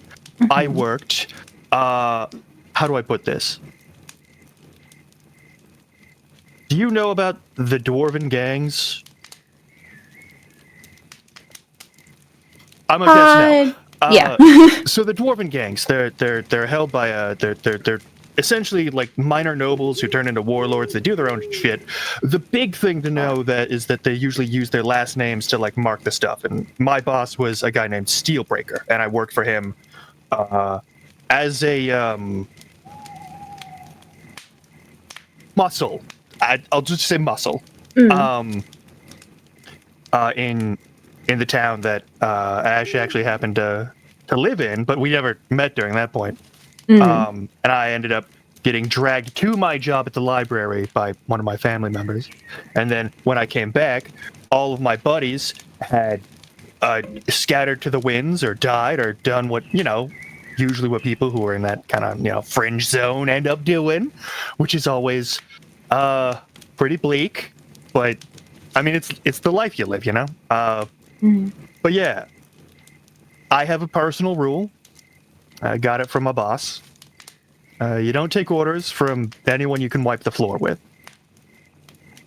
E: I worked, how do I put this? Do you know about the dwarven gangs? I'm a guess now.
B: Yeah.
E: So the dwarven gangs, they're held by they're essentially like minor nobles who turn into warlords. They do their own shit. The big thing to know is that they usually use their last names to like mark the stuff. And my boss was a guy named Steelbreaker, and I worked for him as a muscle. I'll just say muscle. In the town that Ashe actually happened to live in, but we never met during that point. And I ended up getting dragged to my job at the library by one of my family members. And then when I came back, all of my buddies had scattered to the winds or died or done what, usually what people who are in that kind of, fringe zone end up doing, which is always pretty bleak. But, I mean, it's the life you live, But yeah, I have a personal rule. I got it from my boss. You don't take orders from anyone you can wipe the floor with.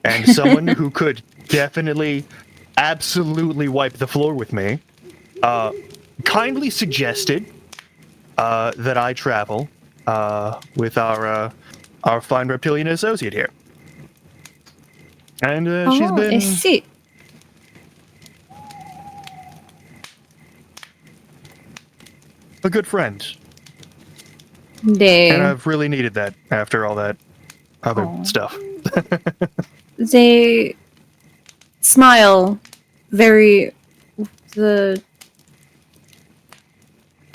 E: And someone who could definitely, absolutely wipe the floor with me, kindly suggested that I travel with our fine reptilian associate here. And she's been...
B: I see.
E: a good friend.
B: They...
E: And I've really needed that after all that other stuff.
B: They smile very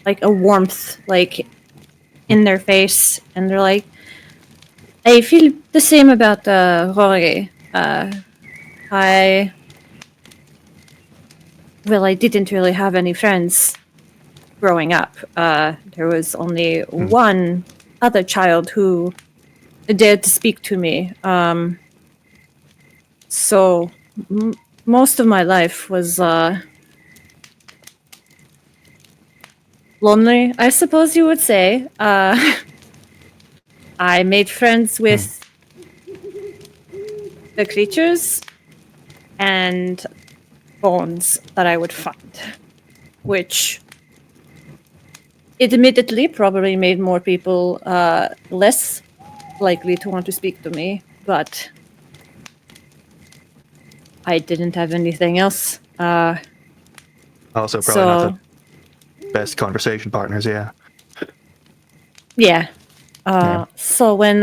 B: like a warmth like in their face, and they're like, I feel the same about Rori. I didn't really have any friends growing up. There was only one other child who dared to speak to me. So most of my life was lonely, I suppose you would say. I made friends with the creatures and bones that I would find, which admittedly probably made more people less likely to want to speak to me, but I didn't have anything else.
E: Also, probably
B: So
E: not the best conversation partners. Yeah.
B: yeah.
E: Yeah.
B: So when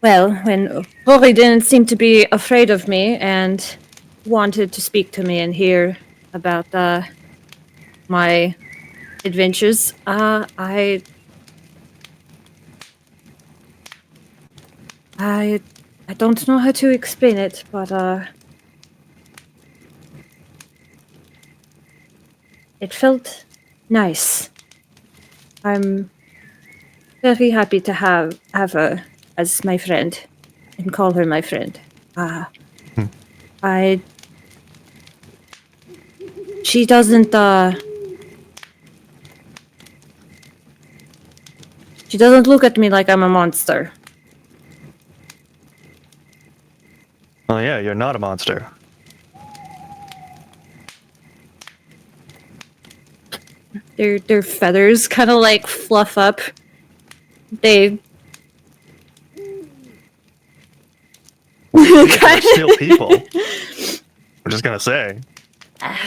B: Rori didn't seem to be afraid of me and wanted to speak to me and hear about my adventures, I don't know how to explain it, but it felt nice. I'm very happy to have her as my friend and call her my friend. She doesn't look at me like I'm a monster.
E: Oh yeah, you're not a monster.
B: Their feathers kind of like fluff up. They
E: They're still people. I'm just gonna say.
B: I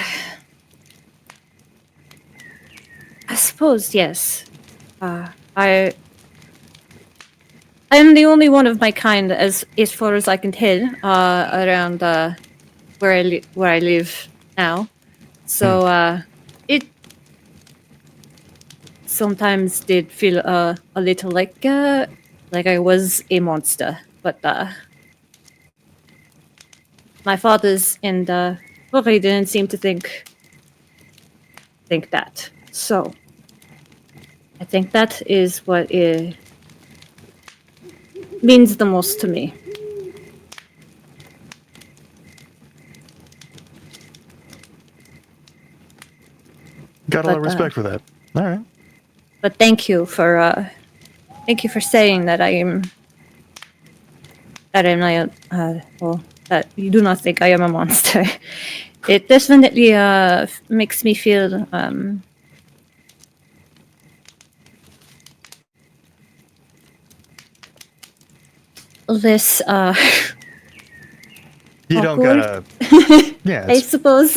B: suppose, yes. I am the only one of my kind, as far as I can tell, around where I live now. So it sometimes did feel a little like I was a monster, but my fathers and Rori didn't seem to think that. So I think that is what it means the most to me.
E: Got a lot of respect for that. All right.
B: But thank you for saying that that you do not think I am a monster. It definitely makes me feel less
E: You don't
B: awkward,
E: gotta. Yeah.
B: I suppose.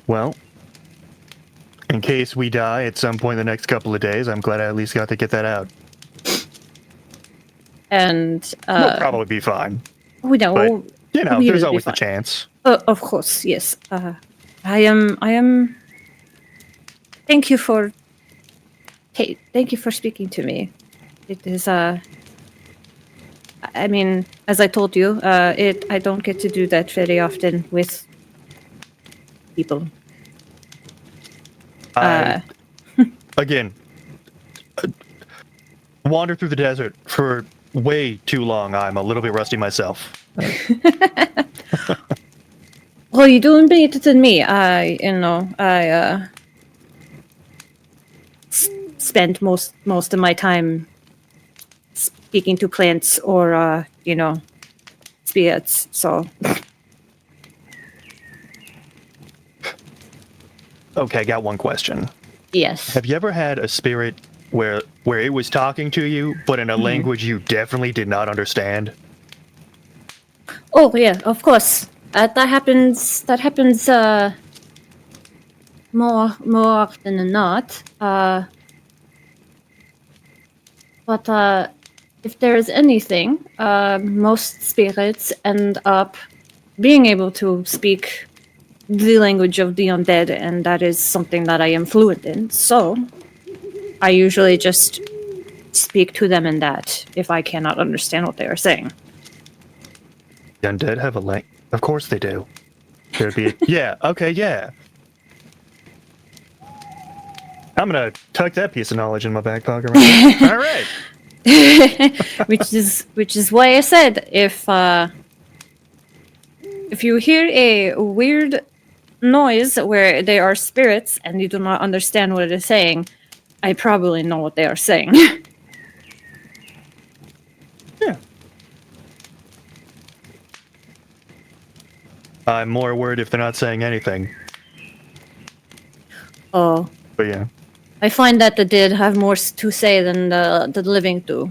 E: Well, in case we die at some point in the next couple of days, I'm glad I at least got to get that out.
B: And
E: We'll probably be fine.
B: we know.
E: But, you know,
B: we
E: there's
B: will be
E: always the
B: fine.
E: chance.
B: Of course, yes. I am. Thank you for. Hey, thank you for speaking to me. It is I mean, as I told you, I don't get to do that very often with people.
E: Again, wander through the desert for way too long. I'm a little bit rusty myself.
B: Well, you doing better than me. I spend most of my time speaking to plants or spirits. So
E: Okay, I got one question.
B: yes.
E: Have you ever had a spirit where it was talking to you, but in a language you definitely did not understand?
B: Oh yeah, of course. That happens. That happens more often than not. But if there is anything, most spirits end up being able to speak the language of the undead, and that is something that I am fluent in. So I usually just speak to them in that if I cannot understand what they are saying.
E: The undead have a language. Of course they do. There'd be yeah. Okay, yeah. I'm gonna tuck that piece of knowledge in my back pocket. Right now. All right.
B: which is why I said if you hear a weird noise where they are spirits and you do not understand what it is saying, I probably know what they are saying.
E: Yeah. I'm more worried if they're not saying anything.
B: Oh,
E: But yeah.
B: I find that the dead have more to say than the living do.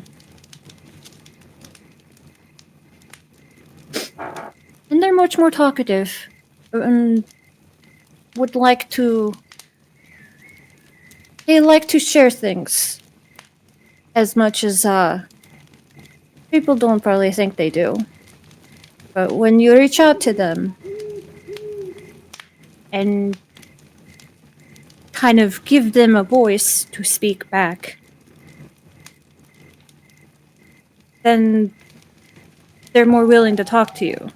B: And they're much more talkative. And would like to... They like to share things. As much as, people don't probably think they do. But when you reach out to them... and kind of give them a voice to speak back, then they're more willing to talk to you.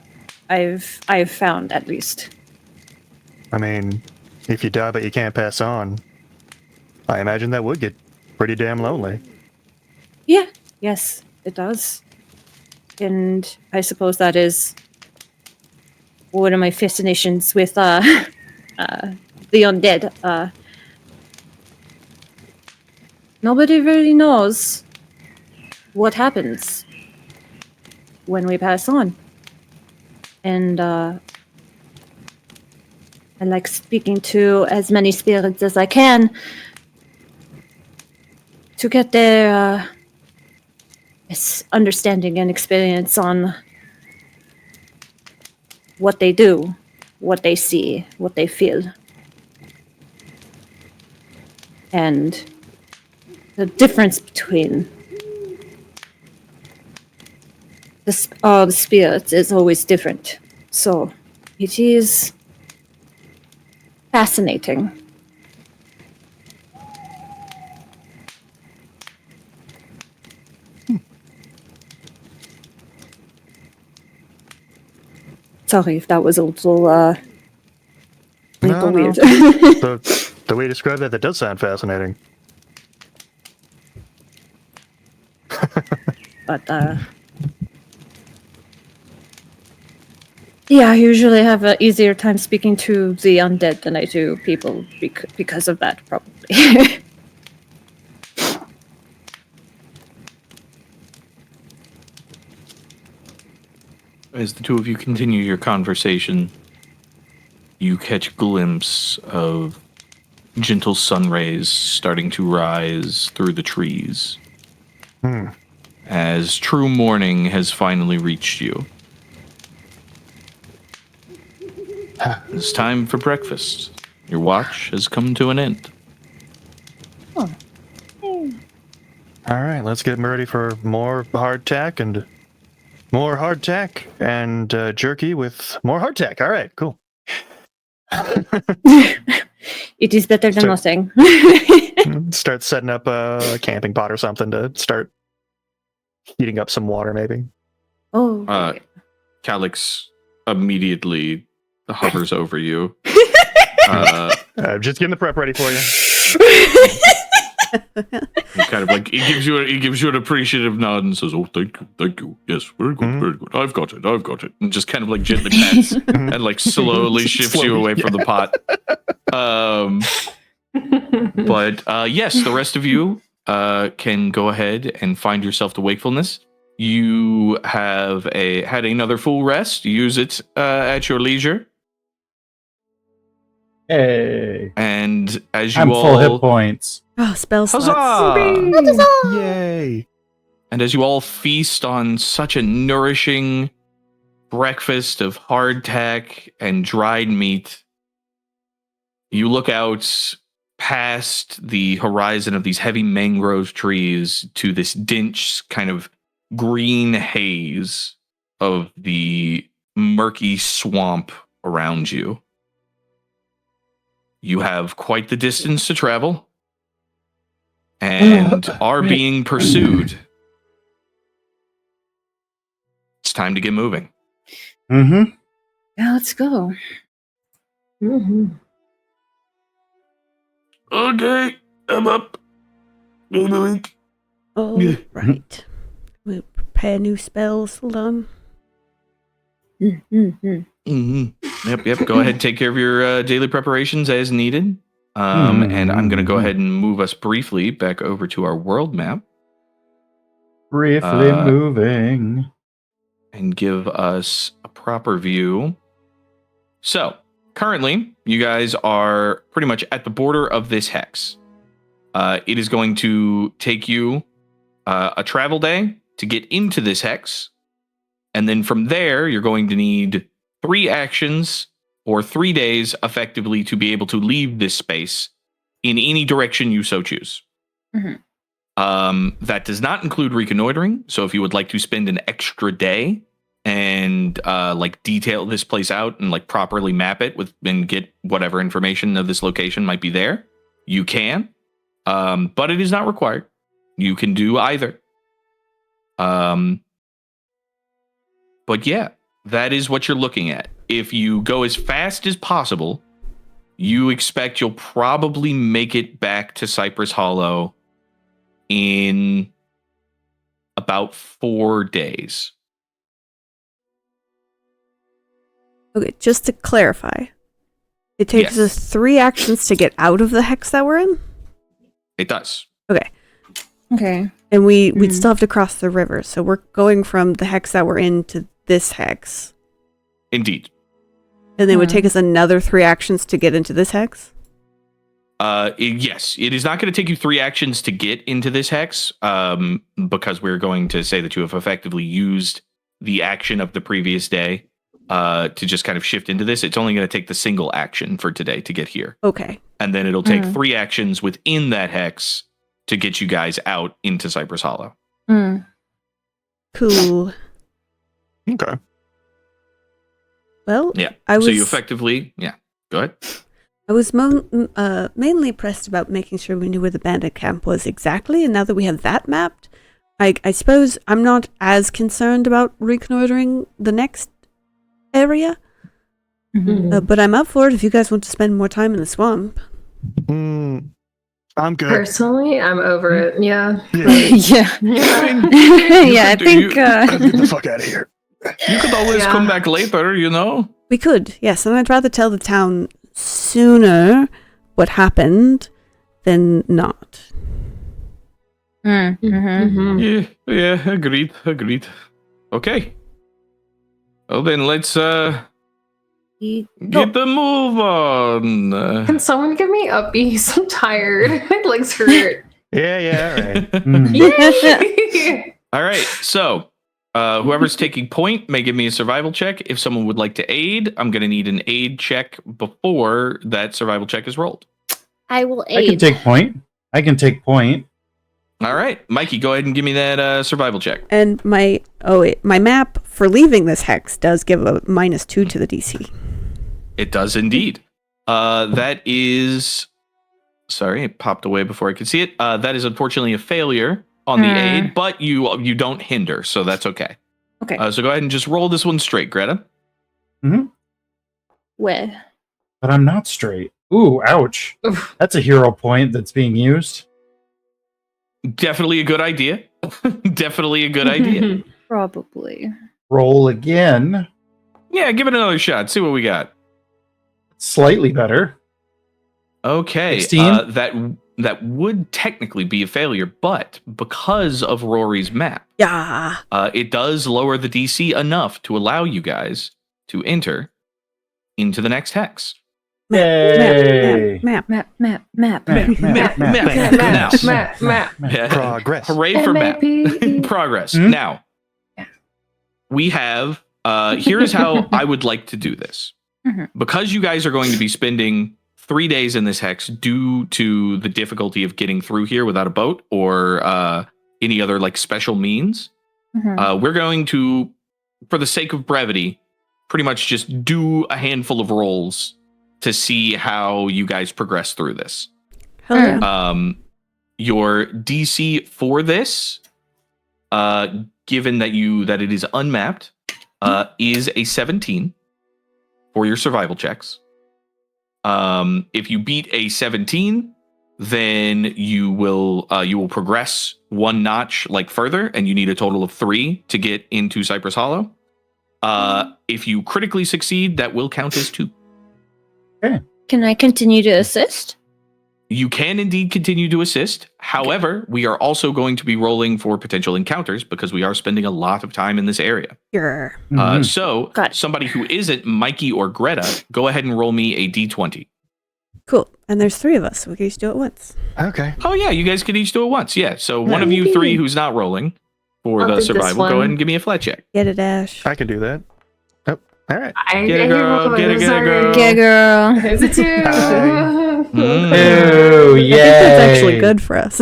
B: I've found, at least.
E: I mean, if you die but you can't pass on, I imagine that would get pretty damn lonely.
B: Yeah, yes, it does. And I suppose that is one of my fascinations with the undead. Nobody really knows what happens when we pass on. And I like speaking to as many spirits as I can to get their understanding and experience on what they do, what they see, what they feel. And the difference between the spirits is always different. So it is fascinating. Sorry if that was a little weird.
E: The way you describe that does sound fascinating.
B: But yeah, I usually have an easier time speaking to the undead than I do people because of that, probably.
A: As the two of you continue your conversation, you catch a glimpse of gentle sun rays starting to rise through the trees. As true morning has finally reached you. It's time for breakfast. Your watch has come to an end.
E: All right, let's get ready for more hardtack and jerky with more hardtack. All right, cool.
B: It is better than nothing.
E: Start setting up a camping pot or something to start heating up some water, maybe.
B: Oh. Okay.
A: Calix immediately hovers over you.
E: Just getting the prep ready for you.
A: Kind of like he gives you an appreciative nod and says, "Oh, thank you. Yes, very good, very good. I've got it." And just kind of like gently pats and like slowly shifts you away from the pot. But yes, the rest of you can go ahead and find yourself to wakefulness. You have had another full rest. Use it at your leisure.
C: Hey.
A: And as you
C: I'm
A: all
C: full hit points.
D: Oh, spell slots.
A: Huzzah!
E: Yay!
A: And as you all feast on such a nourishing breakfast of hardtack and dried meat, you look out past the horizon of these heavy mangrove trees to this dense kind of green haze of the murky swamp around you. You have quite the distance to travel and are being pursued. It's time to get moving.
C: Mm-hmm.
B: Yeah, let's go.
F: Mm-hmm.
A: Okay, I'm up.
D: All right. We'll prepare new spells. Hold on.
A: Yep. Go ahead, take care of your daily preparations as needed. And I'm going to go ahead and move us briefly back over to our world map.
C: Briefly moving.
A: And give us a proper view So currently, you guys are pretty much at the border of this hex. It is going to take you a travel day to get into this hex. And then from there, you're going to need 3 actions or 3 days effectively to be able to leave this space in any direction you so choose. That does not include reconnoitering. So if you would like to spend an extra day and like detail this place out and like properly map it and get whatever information of this location might be there, you can. But it is not required. You can do either. But yeah, that is what you're looking at. If you go as fast as possible, you expect you'll probably make it back to Cypress Hollow in about 4 days.
D: Okay, just to clarify, it takes us 3 actions to get out of the hex that we're in?
A: It does.
B: Okay.
D: And we'd still have to cross the river, so we're going from the hex that we're in to this hex.
A: Indeed.
D: And then it would take us another 3 actions to get into this hex?
A: Yes, it is not going to take you 3 actions to get into this hex, because we're going to say that you have effectively used the action of the previous day to just kind of shift into this. It's only going to take the single action for today to get here.
D: Okay.
A: And then it'll take 3 actions within that hex to get you guys out into Cypress Hollow.
D: Cool.
E: Okay.
D: Well,
A: Yeah.
D: I was,
A: so you effectively, go ahead.
D: I was mainly pressed about making sure we knew where the bandit camp was exactly, and now that we have that mapped, I suppose I'm not as concerned about reconnoitering the next area, but I'm up for it if you guys want to spend more time in the swamp.
E: I'm good.
F: Personally, I'm over it. Yeah.
B: Yeah. I think.
E: Get the fuck out of here.
A: You could always come back later, you know?
D: We could, yes, and I'd rather tell the town sooner what happened than not.
A: Yeah, agreed. Okay. Well, then let's get the move on.
F: Can someone give me uppies? I'm tired. My legs hurt.
E: Yeah, all right.
F: Yay!
A: All right, so whoever's taking point may give me a survival check. If someone would like to aid, I'm going to need an aid check before that survival check is rolled.
B: I will
C: I can
B: aid.
C: take point.
A: All right, Mykie, go ahead and give me that survival check.
D: And my map for leaving this hex does give a -2 to the DC.
A: It does indeed. That is... Sorry, it popped away before I could see it. That is unfortunately a failure on the aid, but you don't hinder, so that's okay.
B: Okay.
A: So go ahead and just roll this one straight, Greta.
B: Where?
C: But I'm not straight. Ooh, ouch.
F: Oof.
C: That's a hero point that's being used.
A: Definitely a good idea. Definitely a good idea.
B: Probably.
C: Roll again.
A: Yeah, give it another shot. See what we got.
C: Slightly better.
A: Okay.
C: 16?
A: That would technically be a failure, but because of Rory's map, it does lower the DC enough to allow you guys to enter into the next hex.
C: Yay!
D: Map.
E: Progress.
A: Hooray for map. Progress. Now, we have, here's how I would like to do this. Because you guys are going to be spending 3 days in this hex due to the difficulty of getting through here without a boat or any other like special means, we're going to, for the sake of brevity, pretty much just do a handful of rolls to see how you guys progress through this.
D: Hell yeah.
A: Your DC for this, given that it is unmapped, is a 17 for your survival checks. If you beat a 17, then you will progress 1 notch like further, and you need a total of 3 to get into Cypress Hollow. If you critically succeed, that will count as 2.
B: Can I continue to assist?
A: You can indeed continue to assist. However, we are also going to be rolling for potential encounters because we are spending a lot of time in this area.
D: Sure.
A: So,
B: Got it.
A: somebody who isn't Mykie or Greta, go ahead and roll me a d20.
D: Cool. And there's 3 of us, so we can each do it once.
E: Okay.
A: Oh, yeah, you guys could each do it once. Yeah, so one of you 3 who's not rolling for
F: I'll
A: the
F: take this
A: survival, go
F: one.
A: ahead and give me a flat check.
D: Get it, Ash.
E: I can do that. Oh, all right.
A: Get a girl, get a girl.
B: Yeah, girl.
F: There's a 2.
C: Oh,
D: I think that's actually good for us.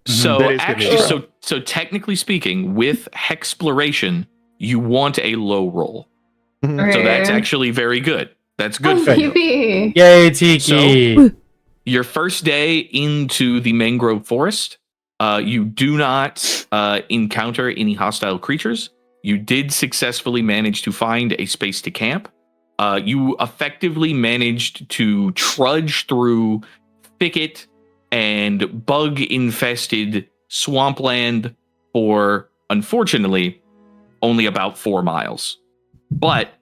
A: So
E: That is gonna be
A: actually,
E: rough.
A: so technically speaking, with Hexploration, you want a low roll. So that's actually very good. That's good for you.
F: Yippee.
C: Yay, Tiki!
A: So- Your first day into the mangrove forest, you do not encounter any hostile creatures. You did successfully manage to find a space to camp. You effectively managed to trudge through thicket and bug-infested swampland for, unfortunately, only about 4 miles. But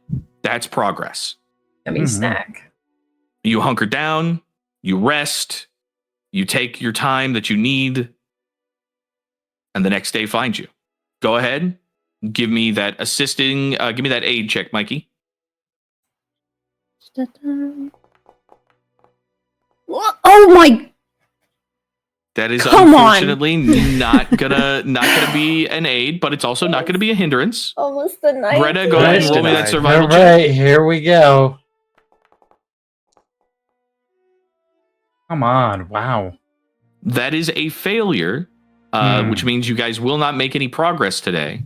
A: that's progress.
F: Yummy snack.
A: You hunker down, you rest, you take your time that you need, and the next day finds you. Go ahead, give me that give me that aid check, Mykie.
B: Oh my!
A: That is
B: Come on.
A: unfortunately not gonna be an aid, but it's also not gonna be a hindrance.
B: Almost the night.
A: Greta, go ahead and roll me that
E: Denied.
A: survival
C: All
A: check.
C: right, here we go. Come on! Wow.
A: That is a failure, which means you guys will not make any progress today.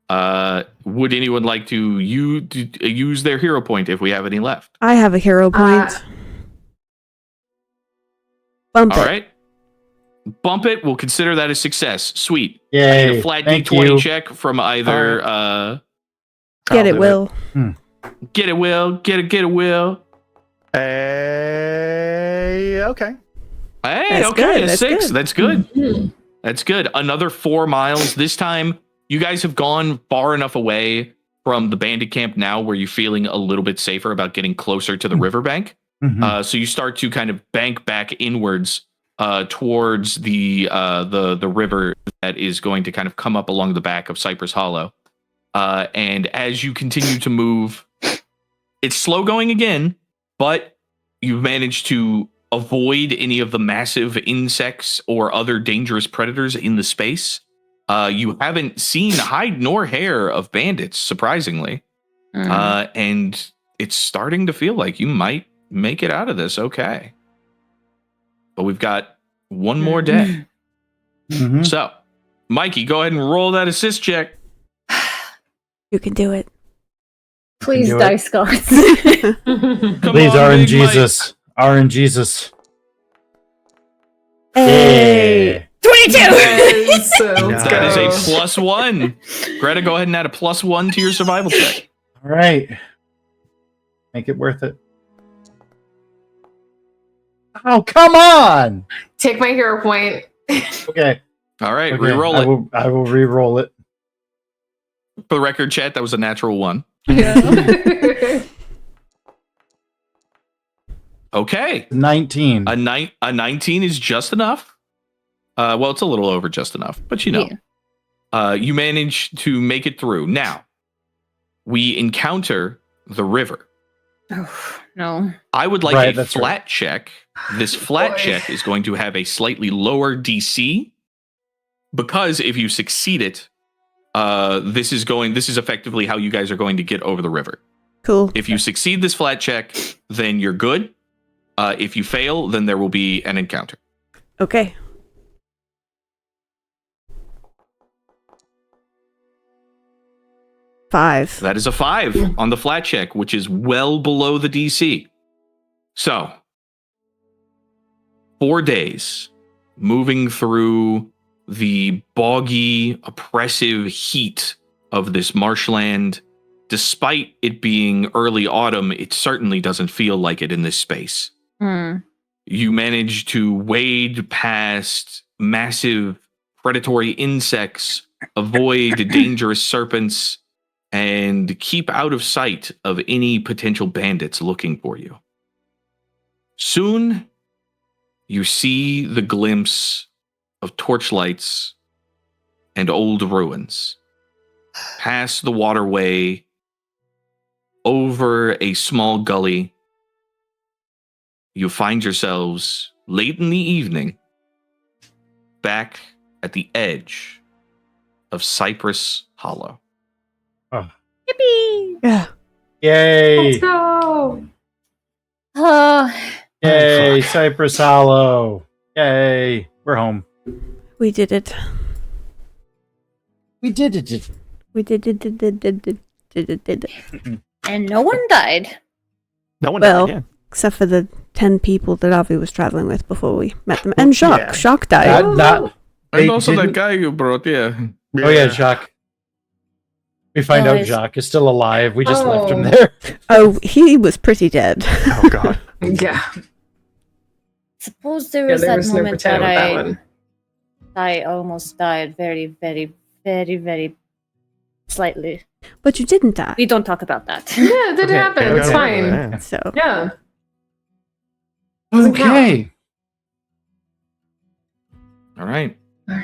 A: Would anyone like to use their hero point if we have any left?
D: I have a hero point. Bump
A: All
D: it.
A: right. Bump it. We'll consider that a success. Sweet. I
C: Yay!
A: need a flat
C: Thank
A: D20
C: you.
A: check from either
D: Get
E: I'll
D: it,
E: do
D: Will.
A: get it, Will. Get it, Will.
E: Okay.
A: Hey,
D: That's
A: okay,
D: good,
A: a
D: that's
A: 6.
D: good.
A: That's good. That's good. Another 4 miles. This time, you guys have gone far enough away from the bandit camp now where you're feeling a little bit safer about getting closer to the riverbank. So you start to kind of bank back inwards towards the river that is going to kind of come up along the back of Cypress Hollow. And as you continue to move, it's slow going again, but you've managed to avoid any of the massive insects or other dangerous predators in the space. You haven't seen hide nor hair of bandits, surprisingly. And it's starting to feel like you might make it out of this okay. But we've got one more day. So, Mykie, go ahead and roll that assist check.
D: You can do it.
B: Please,
C: do it.
B: dice gods.
A: Come
C: Please,
A: on, Big
C: RNGesus. RNGesus.
D: Hey.
B: 22!
F: Yes, so
A: Mike.
F: let's
A: That is
F: go.
A: a +1. Greta, go ahead and add a +1 to your survival check.
C: All right. Make it worth it. Oh, come on!
F: Take my hero point.
C: Okay.
A: All right,
C: Okay,
A: re-roll it.
C: I will re-roll it.
A: For the record, chat, that was a natural 1. Okay.
C: 19.
A: A 19 is just enough. Well, it's a little over just enough, but you know. You manage to make it through. Now, we encounter the river.
B: Oh, no.
A: I would like
C: Right,
A: a
C: that's
A: flat check. This flat
F: Boy.
A: check is going to have a slightly lower DC because if you succeed it, this is effectively how you guys are going to get over the river.
D: Cool.
A: If you succeed this flat check, then you're good. If you fail, then there will be an encounter.
D: Okay. Five.
A: That is a 5 on the flat check, which is well below the DC. So, 4 days moving through the boggy, oppressive heat of this marshland. Despite it being early autumn, it certainly doesn't feel like it in this space. You manage to wade past massive predatory insects, avoid dangerous serpents, and keep out of sight of any potential bandits looking for you. Soon, you see the glimpse of torchlights and old ruins. Past the waterway, over a small gully, you find yourselves late in the evening back at the edge of Cypress Hollow.
B: Yippee!
D: Yeah.
C: Yay!
F: Let's go.
C: Yay! Cypress Hollow! Yay! We're home.
D: We did it.
C: We did it.
D: We did it.
B: And no one died.
E: No one
D: Well,
E: died, yeah.
D: except for the 10 people that Avi was traveling with before we met them. And Jacques.
E: Yeah.
D: Jacques died.
C: They
A: And also that
C: didn't-
A: guy you brought, yeah.
C: Oh yeah, Jacques. We find out
B: Guys.
C: Jacques is still alive. We just left him
F: Oh.
C: there.
D: Oh, he was pretty dead.
E: Oh, God.
F: Yeah.
B: Suppose there
F: Yeah,
B: was
F: there
B: that
F: was no
B: moment
F: pretending
B: that
F: with that one.
B: I almost died very, very, very, very slightly.
D: But you didn't die.
B: We don't talk about that.
F: Yeah, it did
C: Okay,
F: happen.
C: okay,
F: It's
C: okay.
F: fine.
E: Yeah.
D: So,
F: Yeah.
C: Okay.
A: All right.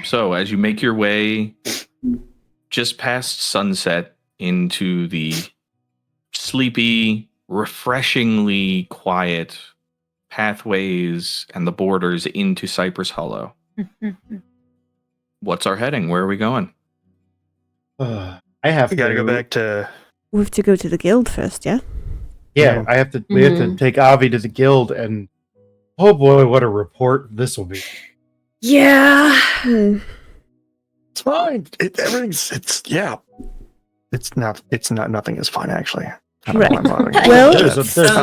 A: So as you make your way just past sunset into the sleepy, refreshingly quiet pathways and the borders into Cypress Hollow, what's our heading? Where are we going?
C: I have
E: We
C: to
E: gotta go back to...
D: we have to go to the guild first, yeah?
C: Yeah, I have to. We have to take Avi to the guild, and oh boy, what a report this will be.
B: Yeah.
D: Hmm.
E: It's fine. It's not, nothing is fine, actually. I don't know why I'm bothering you.
D: Well,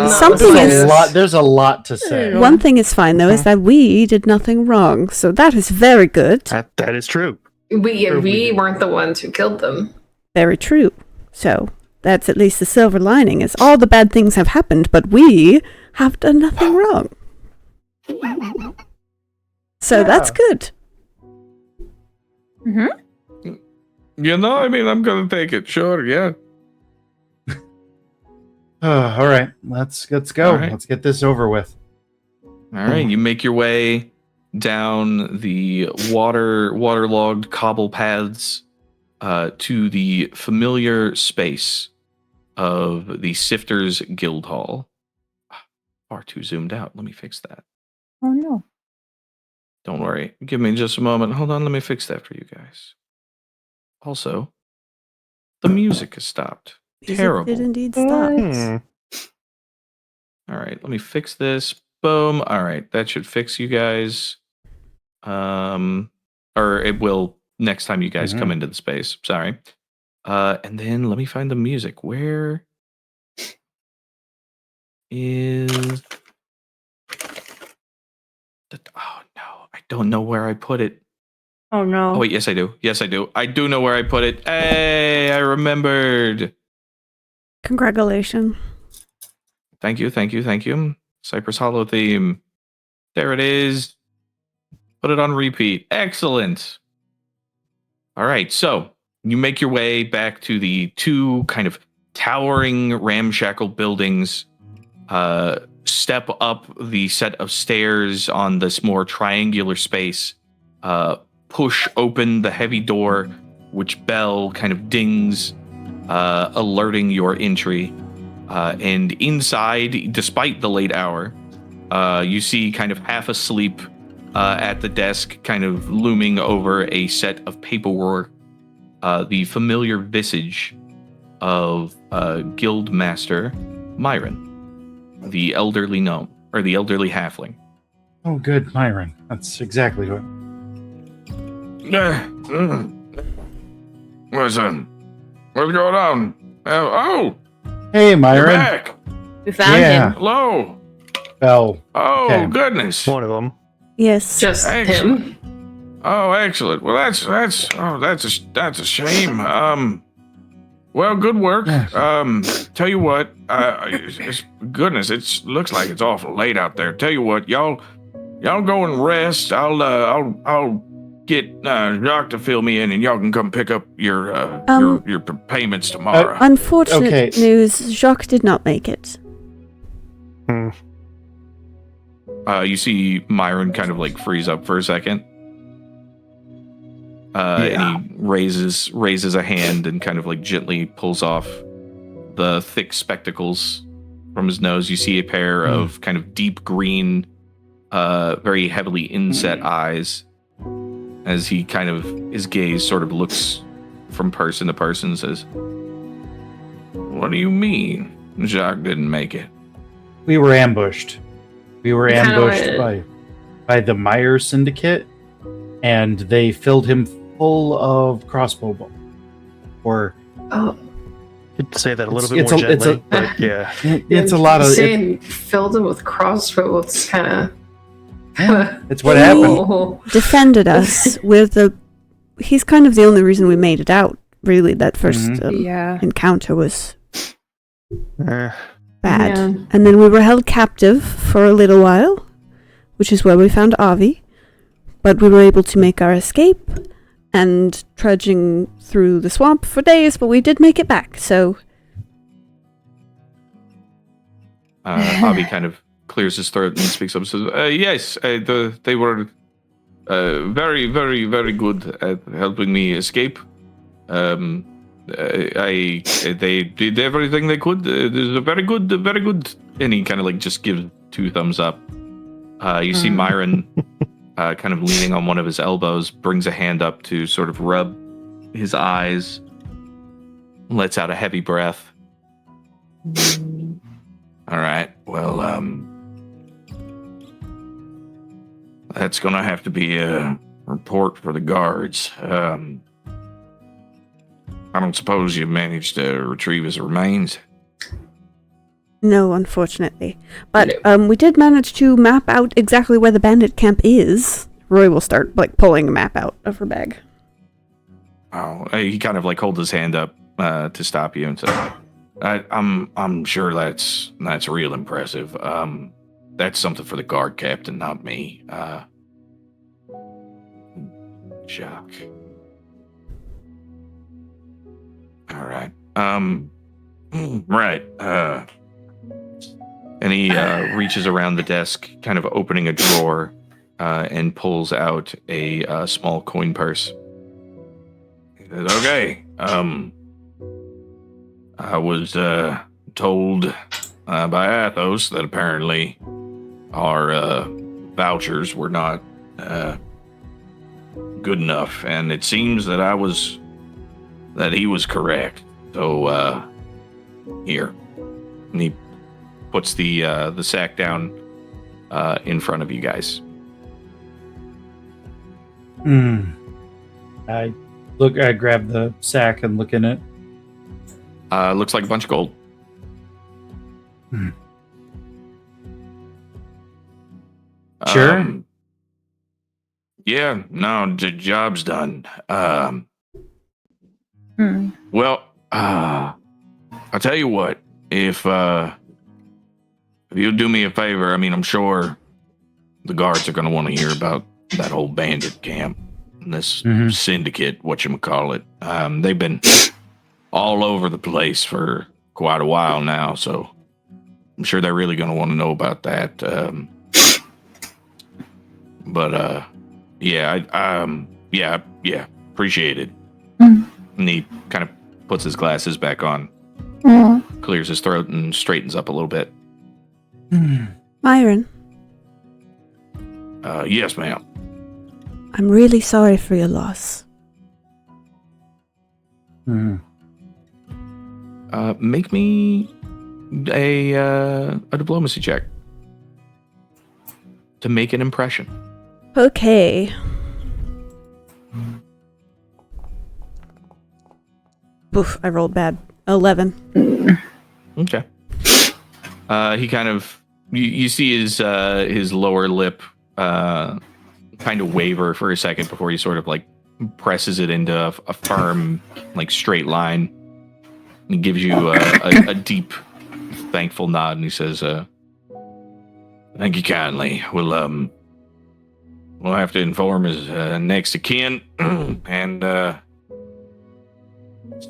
D: something
C: there's
D: is-
C: a lot. There's a lot to say.
D: One thing is fine, though, is that we did nothing wrong. So that is very good.
E: That is true.
F: We weren't the ones who killed them.
D: Very true. So that's at least the silver lining, is all the bad things have happened, but we have done nothing wrong. So that's good.
A: You know, I mean, I'm going to take it. Sure, yeah.
C: All right, let's go.
A: All right.
C: Let's get this over with.
A: All right, you make your way down the waterlogged cobble paths to the familiar space of the Sifters Guild Hall. Far too zoomed out. Let me fix that.
B: Oh no.
A: Don't worry. Give me just a moment. Hold on. Let me fix that for you guys. Also, the music has stopped.
D: Music
A: Terrible.
D: did indeed stop.
A: All right. Let me fix this. Boom. All right. That should fix you guys. Or it will next time you guys come into the space. Sorry. And then let me find the music. Where is oh no, I don't know where I put it.
B: Oh no.
A: Oh wait, yes I do. Yes I do. I do know where I put it. Hey, I remembered.
D: Congratulations.
A: Thank you, thank you, thank you. Cypress Hollow theme. There it is. Put it on repeat. Excellent. All right, so you make your way back to the two kind of towering ramshackle buildings. Step up the set of stairs on this more triangular space. Push open the heavy door, which bell kind of dings, alerting your entry. And inside, despite the late hour, you see kind of half asleep at the desk, kind of looming over a set of paperwork, the familiar visage of Guild Master Myron, the elderly gnome, or the elderly halfling.
C: Oh, good, Myron. That's exactly what.
A: What's going on? Oh,
C: Hey,
A: you're
C: Myron.
A: back.
B: We found
C: Yeah.
B: him.
A: Hello.
C: Bell.
A: Oh,
C: Okay.
A: goodness.
E: One of them.
D: Yes.
F: Just
A: Excellent.
F: him.
A: Oh, excellent. Well, that's a shame. Well, good work.
C: Yes.
A: Tell you what, goodness, looks like it's awful late out there. Tell you what, y'all go and rest. I'll get Jacques to fill me in, and y'all can come pick up your payments tomorrow.
D: Unfortunate
C: Okay.
D: news, Jacques did not make it.
A: You see Myron kind of like freeze up for a second. And he raises a hand and kind of like gently pulls off the thick spectacles from his nose. You see a pair of kind of deep green, very heavily inset eyes as he kind of, his gaze sort of looks from person to person and says, "What do you mean Jacques didn't make it?"
C: We were ambushed. We were ambushed by the Meyer Syndicate, and they filled him full of crossbow bolts. Or
E: Could say that a little bit more gently, but yeah.
C: It's a lot of...
F: Saying filled him with crossbow, it's kind of...
C: It's what happened.
D: Defended us with a... He's kind of the only reason we made it out, really. That first encounter was bad.
F: Yeah.
D: And then we were held captive for a little while, which is where we found Avi. But we were able to make our escape and trudging through the swamp for days, but we did make it back, so...
A: Avi kind of clears his throat and speaks up and says, yes, they were very, very, very good at helping me escape. They did everything they could. There's a very good, and he kind of like just gives 2 thumbs up. You see Myron kind of leaning on one of his elbows, brings a hand up to sort of rub his eyes, lets out a heavy breath. All right, well, that's gonna have to be a report for the guards. I don't suppose you managed to retrieve his remains?
D: No, unfortunately. But we did manage to map out exactly where the bandit camp is. Roy will start like pulling a map out of her bag.
A: Oh, he kind of like holds his hand up to stop you and says, I'm sure that's real impressive. That's something for the guard captain, not me. Jacques. All right. Right. And he reaches around the desk, kind of opening a drawer, and pulls out a small coin purse. He says, okay. I was told by Athos that apparently our vouchers were not good enough, and it seems that he was correct. So here, and he puts the sack down in front of you guys.
C: I grab the sack and look in it.
A: Looks like a bunch of gold.
C: Sure.
A: Yeah, no, the job's done. Well, I'll tell you what, if you'll do me a favor, I mean, I'm sure the guards are going to want to hear about that whole bandit camp and this syndicate, whatchamacallit. They've been all over the place for quite a while now, so I'm sure they're really going to want to know about that. Yeah, appreciate it. And he kind of puts his glasses back on, clears his throat, and straightens up a little bit.
D: Myron.
A: Yes, ma'am.
D: I'm really sorry for your loss.
A: Make me a diplomacy check to make an impression.
D: Okay. Oof, I rolled bad. 11.
A: Okay. He kind of, you see his lower lip kind of waver for a second before he sort of like presses it into a firm, like straight line. He gives you a deep, thankful nod, and he says, "Thank you kindly. We'll have to inform his next of kin and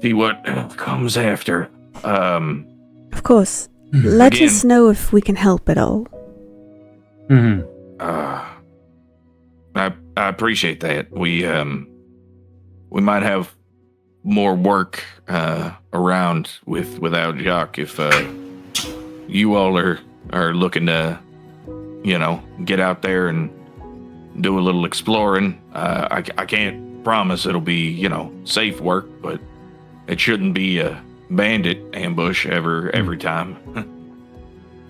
A: see what comes after."
D: Of course. Let us know if we can help at all.
C: Mm-hmm.
A: I appreciate that. We might have more work around without Jacques if you all are looking to, get out there and do a little exploring. I can't promise it'll be, safe work, but it shouldn't be a bandit ambush every time.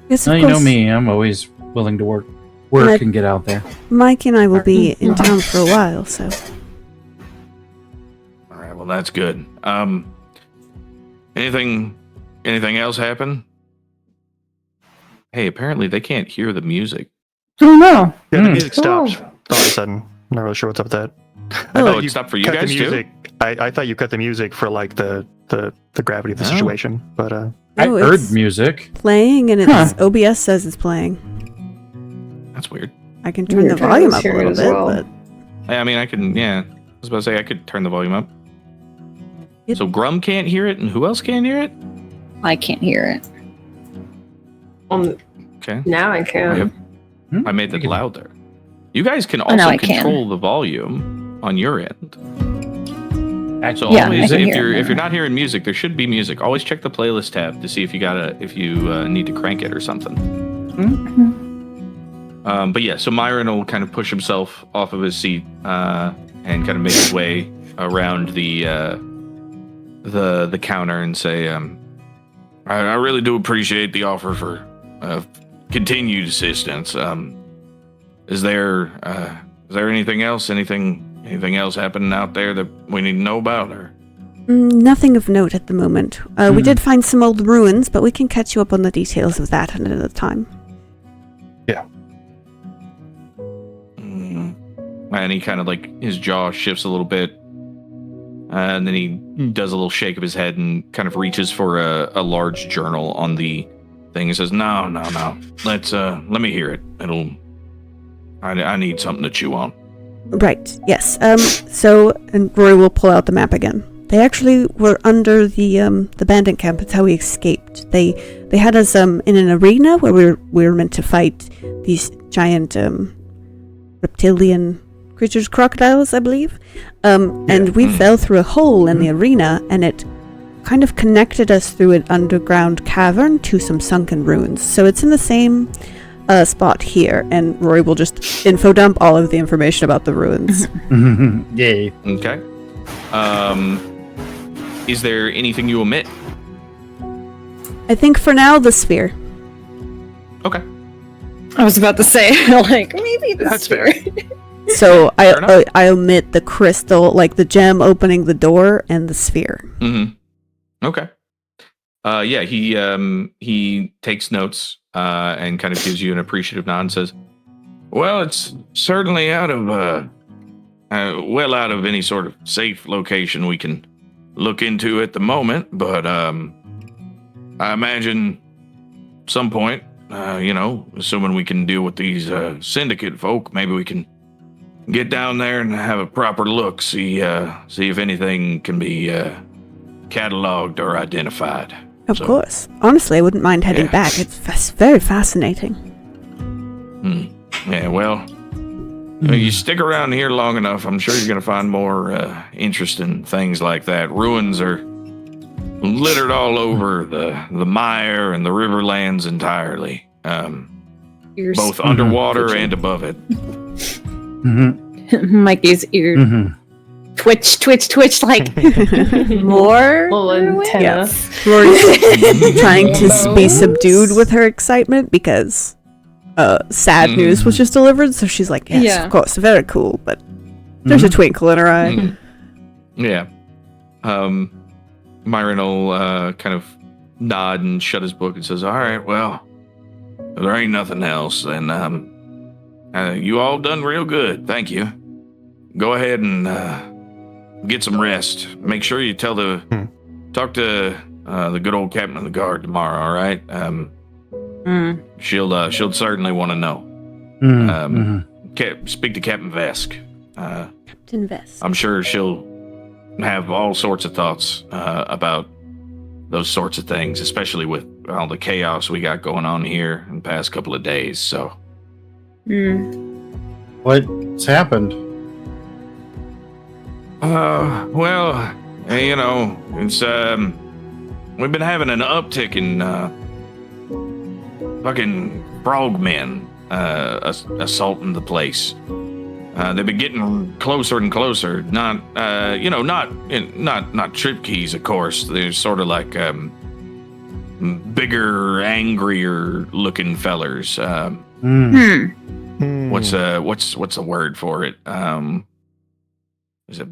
D: Yes,
C: Now
D: of
C: you know
D: course.
C: me. I'm always willing to work and get out there.
D: Mikey and I will be in town for a while, so.
A: All right, well that's good. Anything else happen? Hey, apparently they can't hear the music.
F: Oh no.
E: Yeah, the music
F: Cool.
E: stopped all of a sudden. I'm not really sure what's up with that.
A: Oh, it stopped for you
E: cut
A: guys
E: the
A: too?
E: music. I thought you cut the music for like the gravity of the situation, but
C: I
D: No,
C: heard
D: it's
C: music.
D: playing, and it's OBS says it's playing.
A: That's weird.
D: I can turn the
F: Weird, I
D: volume
F: was
D: up a
F: hearing
D: little
F: it as
D: bit,
F: well.
D: but
A: I mean, I can. Yeah, I was about to say I could turn the volume up.
D: Yep.
A: So Grum can't hear it, and who else can't hear it?
B: I can't hear it.
A: Okay,
F: Now I can.
A: I made it louder. You guys can
B: no,
A: also
B: I can.
A: control the volume on your end. So
B: Yeah,
A: always,
B: I can
A: if
B: hear it
A: you're
B: now.
A: not hearing music, there should be music. Always check the playlist tab to see if you need to crank it or something. But yeah, so Myron will kind of push himself off of his seat and kind of make his way around the counter and say, I really do appreciate the offer for continued assistance. Is there anything else? Anything else happening out there that we need to know about? Or
D: nothing of note at the moment. We did find some old ruins, but we can catch you up on the details of that another time.
A: And he kind of his jaw shifts a little bit, and then he does a little shake of his head and kind of reaches for a large journal on the thing. He says, "No. Let me hear it. I need something to chew on."
D: Right, yes. And Rory will pull out the map again. They actually were under the bandit camp. That's how we escaped. They had us in an arena where we were meant to fight these giant reptilian creatures, crocodiles, I believe. And we fell through a hole in the arena, and it kind of connected us through an underground cavern to some sunken ruins. So it's in the same spot here, and Rory will just info dump all of the information about the ruins.
C: Yay.
A: Okay. Is there anything you omit?
D: I think for now, the sphere.
A: Okay.
B: I was about to say, maybe
E: That's fair.
D: So
A: Fair enough.
D: I omit the crystal, like the gem opening the door, and the sphere.
A: Mm-hmm. Okay. Yeah, he takes notes and kind of gives you an appreciative nod and says, "Well, it's certainly out of any sort of safe location we can look into at the moment, but I imagine some point, assuming we can deal with these syndicate folk, maybe we can get down there and have a proper look, see if anything can be cataloged or identified."
D: Of course. Honestly, I wouldn't mind heading back. It's very fascinating.
A: Yeah, well, you stick around here long enough, I'm sure you're going to find more interesting things like that. Ruins are littered all over the mire and the riverlands entirely, both underwater and above it.
B: Mikey's ear twitch, like more.
F: Little antenna.
D: Yes. Rory's trying to be subdued with her excitement because sad news was just delivered, so she's like, yes,
B: Yeah.
D: of course, very cool, but there's a twinkle in her eye.
A: Yeah. Myron will kind of nod and shut his book and says, "All right, well, if there ain't nothing else, then you all done real good. Thank you. Go ahead and get some rest. Make sure you talk to the good old captain of the guard tomorrow, all right? She'll certainly want to know. Speak to Captain Vesk.
D: Captain Vest.
A: I'm sure she'll have all sorts of thoughts about those sorts of things, especially with all the chaos we got going on here in the past couple of days. So
C: What's happened?
A: Well, you know, it's we've been having an uptick in fucking frogmen assaulting the place. They've been getting closer and closer. Not trip keys, of course. They're sort of like bigger, angrier looking fellers. What's the word for it? Is it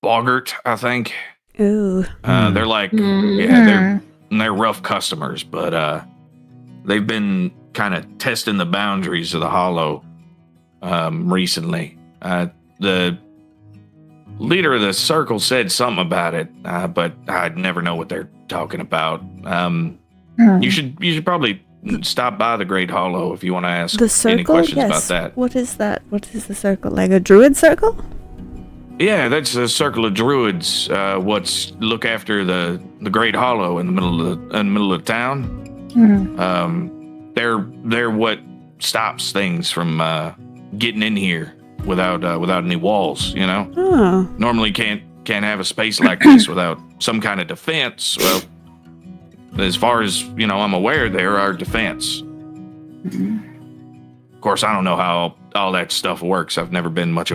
A: boggart? I think.
D: Ooh.
A: They're like, they're rough customers, but they've been kind of testing the boundaries of the Hollow recently. The leader of the circle said something about it, but I'd never know what they're talking about. You should probably stop by the Great Hollow if you want to ask
D: The circle?
A: any questions
D: Yes.
A: about that.
D: What is that? What is the circle? Like a druid circle?
A: Yeah, that's a circle of druids. What's look after the Great Hollow in the middle of town. They're what stops things from getting in here without any walls. You know,
D: Oh.
A: normally can't have a space like this without some kind of defense. Well, as far as I'm aware, they're our defense. Of course, I don't know how all that stuff works. I've never been much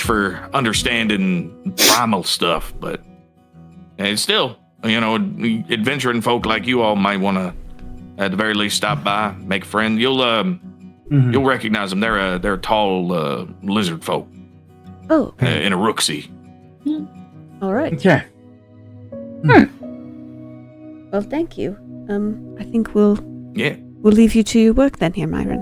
A: for understanding primal stuff, but it's still, adventuring folk like you all might want to, at the very least, stop by, make a friend. You'll recognize them. They're a tall lizard folk.
D: Oh.
A: In a rooksy.
D: All right.
C: Okay.
D: Well, thank you. I think we'll leave you to your work then, here, Myron.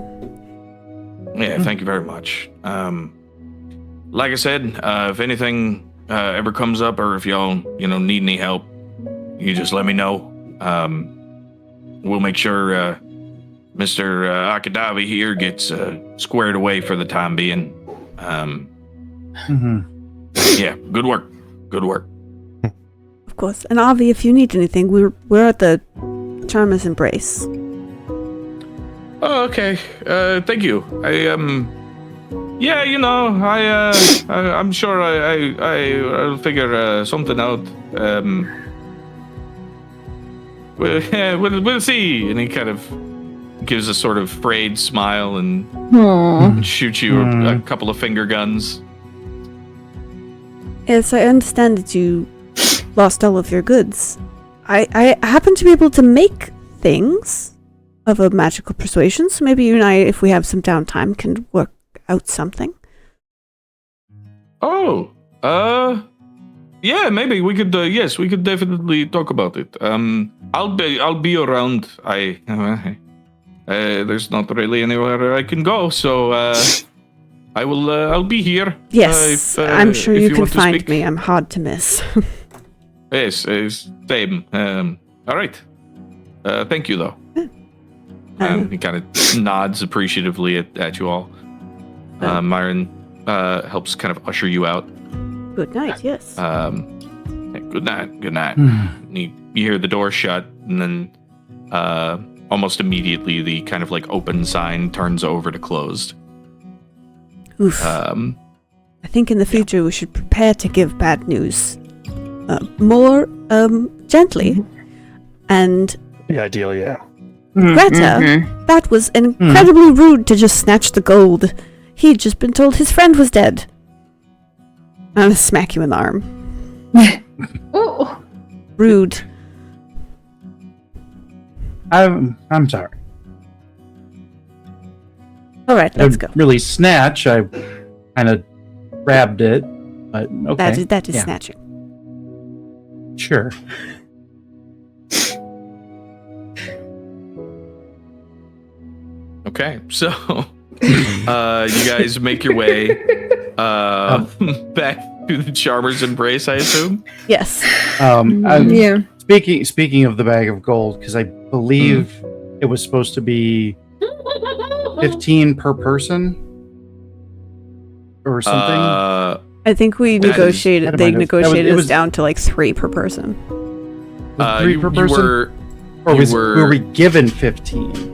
A: Yeah, thank you very much. Like I said, if anything ever comes up, or if y'all need any help, you just let me know. We'll make sure Mr. Akadavi here gets squared away for the time being. Yeah, good work. Good work.
D: Of course. And Avi, if you need anything, we're at the Charmer's Embrace.
A: Oh, okay. Thank you. I'm sure I'll figure something out. We'll see. And he kind of gives a sort of frayed smile and shoots you a couple of finger guns.
D: Yes, I understand that you lost all of your goods. I happen to be able to make things of a magical persuasion, so maybe you and I, if we have some downtime, can work out something.
A: Oh, yeah, maybe we could. Yes, we could definitely talk about it. I'll be around. There's not really anywhere I can go, so I will. I'll be here.
D: Yes, I'm sure you can
A: want to
D: find
A: speak.
D: me. I'm hard to miss.
A: Yes, same. All right. Thank you, though. He kind of nods appreciatively at you all. Myron helps kind of usher you out.
D: Good night, yes.
A: Good night. Good night. You hear the door shut, and then almost immediately the kind of like open sign turns over to closed.
D: Oof. I think in the future we should prepare to give bad news more gently. And
E: The ideal, yeah.
D: Greta, that was incredibly rude to just snatch the gold. He'd just been told his friend was dead. I'm gonna smack you in the arm.
F: Oh.
D: Rude.
C: I'm sorry.
D: Alright, let's go.
C: Really snatch. I kind of grabbed it, but okay.
D: That is
C: yeah.
D: snatching.
C: Sure.
A: Okay, so you guys make your way back to the Charmer's Embrace, I assume.
D: Yes.
B: Yeah.
C: Speaking of the bag of gold, because I believe it was supposed to be 15 per person or something.
D: I think we
A: That is-
D: negotiated.
C: Never
D: They
C: mind,
D: negotiated
C: it
D: us
C: was-
D: down to like 3 per person.
C: Was it 3 per person? Or
A: you
C: were we given 15?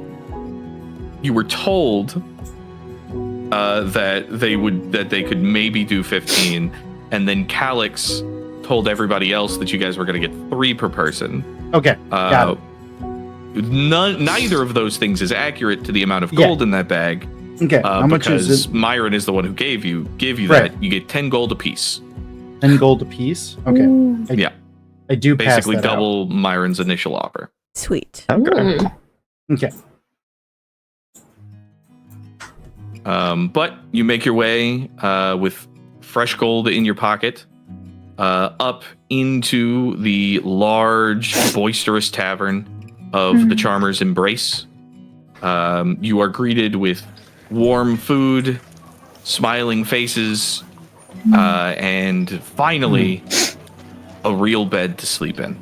A: you were told that they could maybe do 15, and then Calix told everybody else that you guys were going to get 3 per person.
C: Okay, got it.
A: Neither of those things is accurate to the amount of gold in that bag.
C: Okay, how much is
A: because
C: it?
A: Myron is the one who gave you
C: Right.
A: that. You get 10 gold apiece.
C: 10 gold apiece? Okay.
A: Yeah.
C: I do pass
A: Basically
C: that
A: double Myron's initial offer.
D: Sweet.
E: Okay.
C: Okay.
A: But you make your way with fresh gold in your pocket up into the large, boisterous tavern of the Charmer's Embrace. You are greeted with warm food, smiling faces, and finally a real bed to sleep in.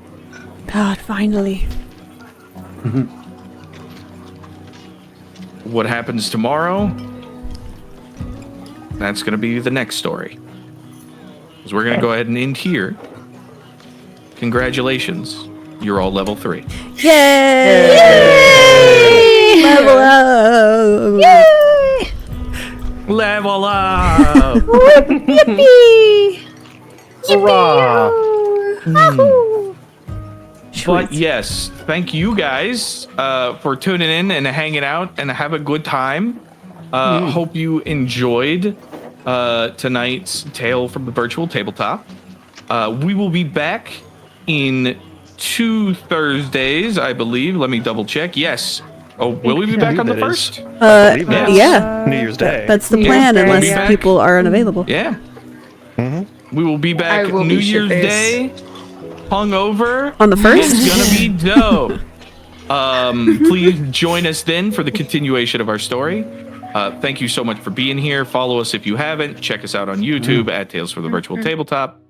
D: God, finally.
A: What happens tomorrow? That's going to be the next story. So we're going to go ahead and end here. Congratulations. You're all level 3.
D: Yay! Level up!
B: Yay!
A: Level up!
B: Yippee!
C: Hurrah!
A: But yes, thank you guys for tuning in and hanging out and have a good time. Hope you enjoyed tonight's Tale from the Virtual Tabletop. We will be back in 2 Thursdays, I believe. Let me double check. Yes. Oh, will we be back on the
E: that is.
A: 1st?
E: Yes.
D: Yeah.
E: New Year's Day.
D: That's the
A: Yeah,
D: plan,
A: we'll be
D: unless
A: back.
D: people are unavailable.
A: Yeah. We will be back
F: I will
A: New
F: be
A: Year's
F: shit-faced.
A: Day, hungover.
D: On the 1st?
A: It's gonna be dope. Please join us then for the continuation of our story. Thank you so much for being here. Follow us if you haven't. Check us out on YouTube at Tales from the Virtual Tabletop.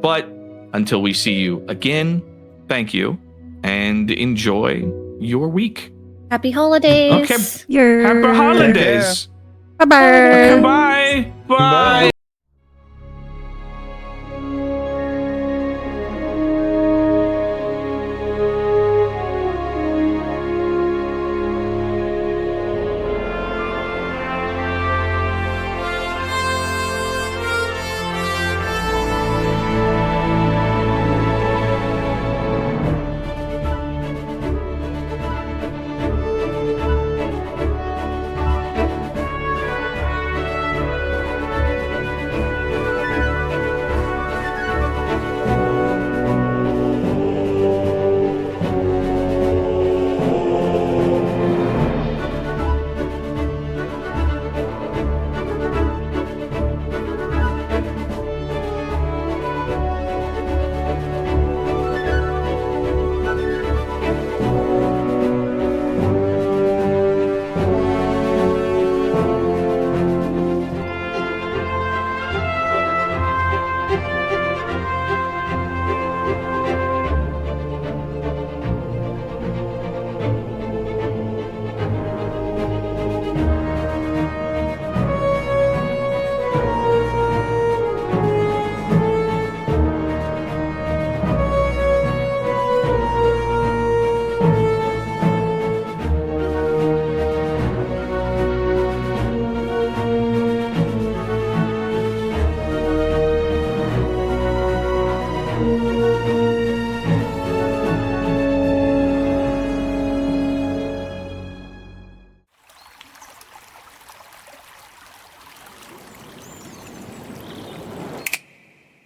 A: But until we see you again, thank you and enjoy your week.
B: Happy holidays.
A: Okay.
D: You're...
A: Happy holidays.
D: Bye-bye.
A: Bye. Bye.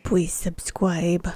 D: Please subscribe.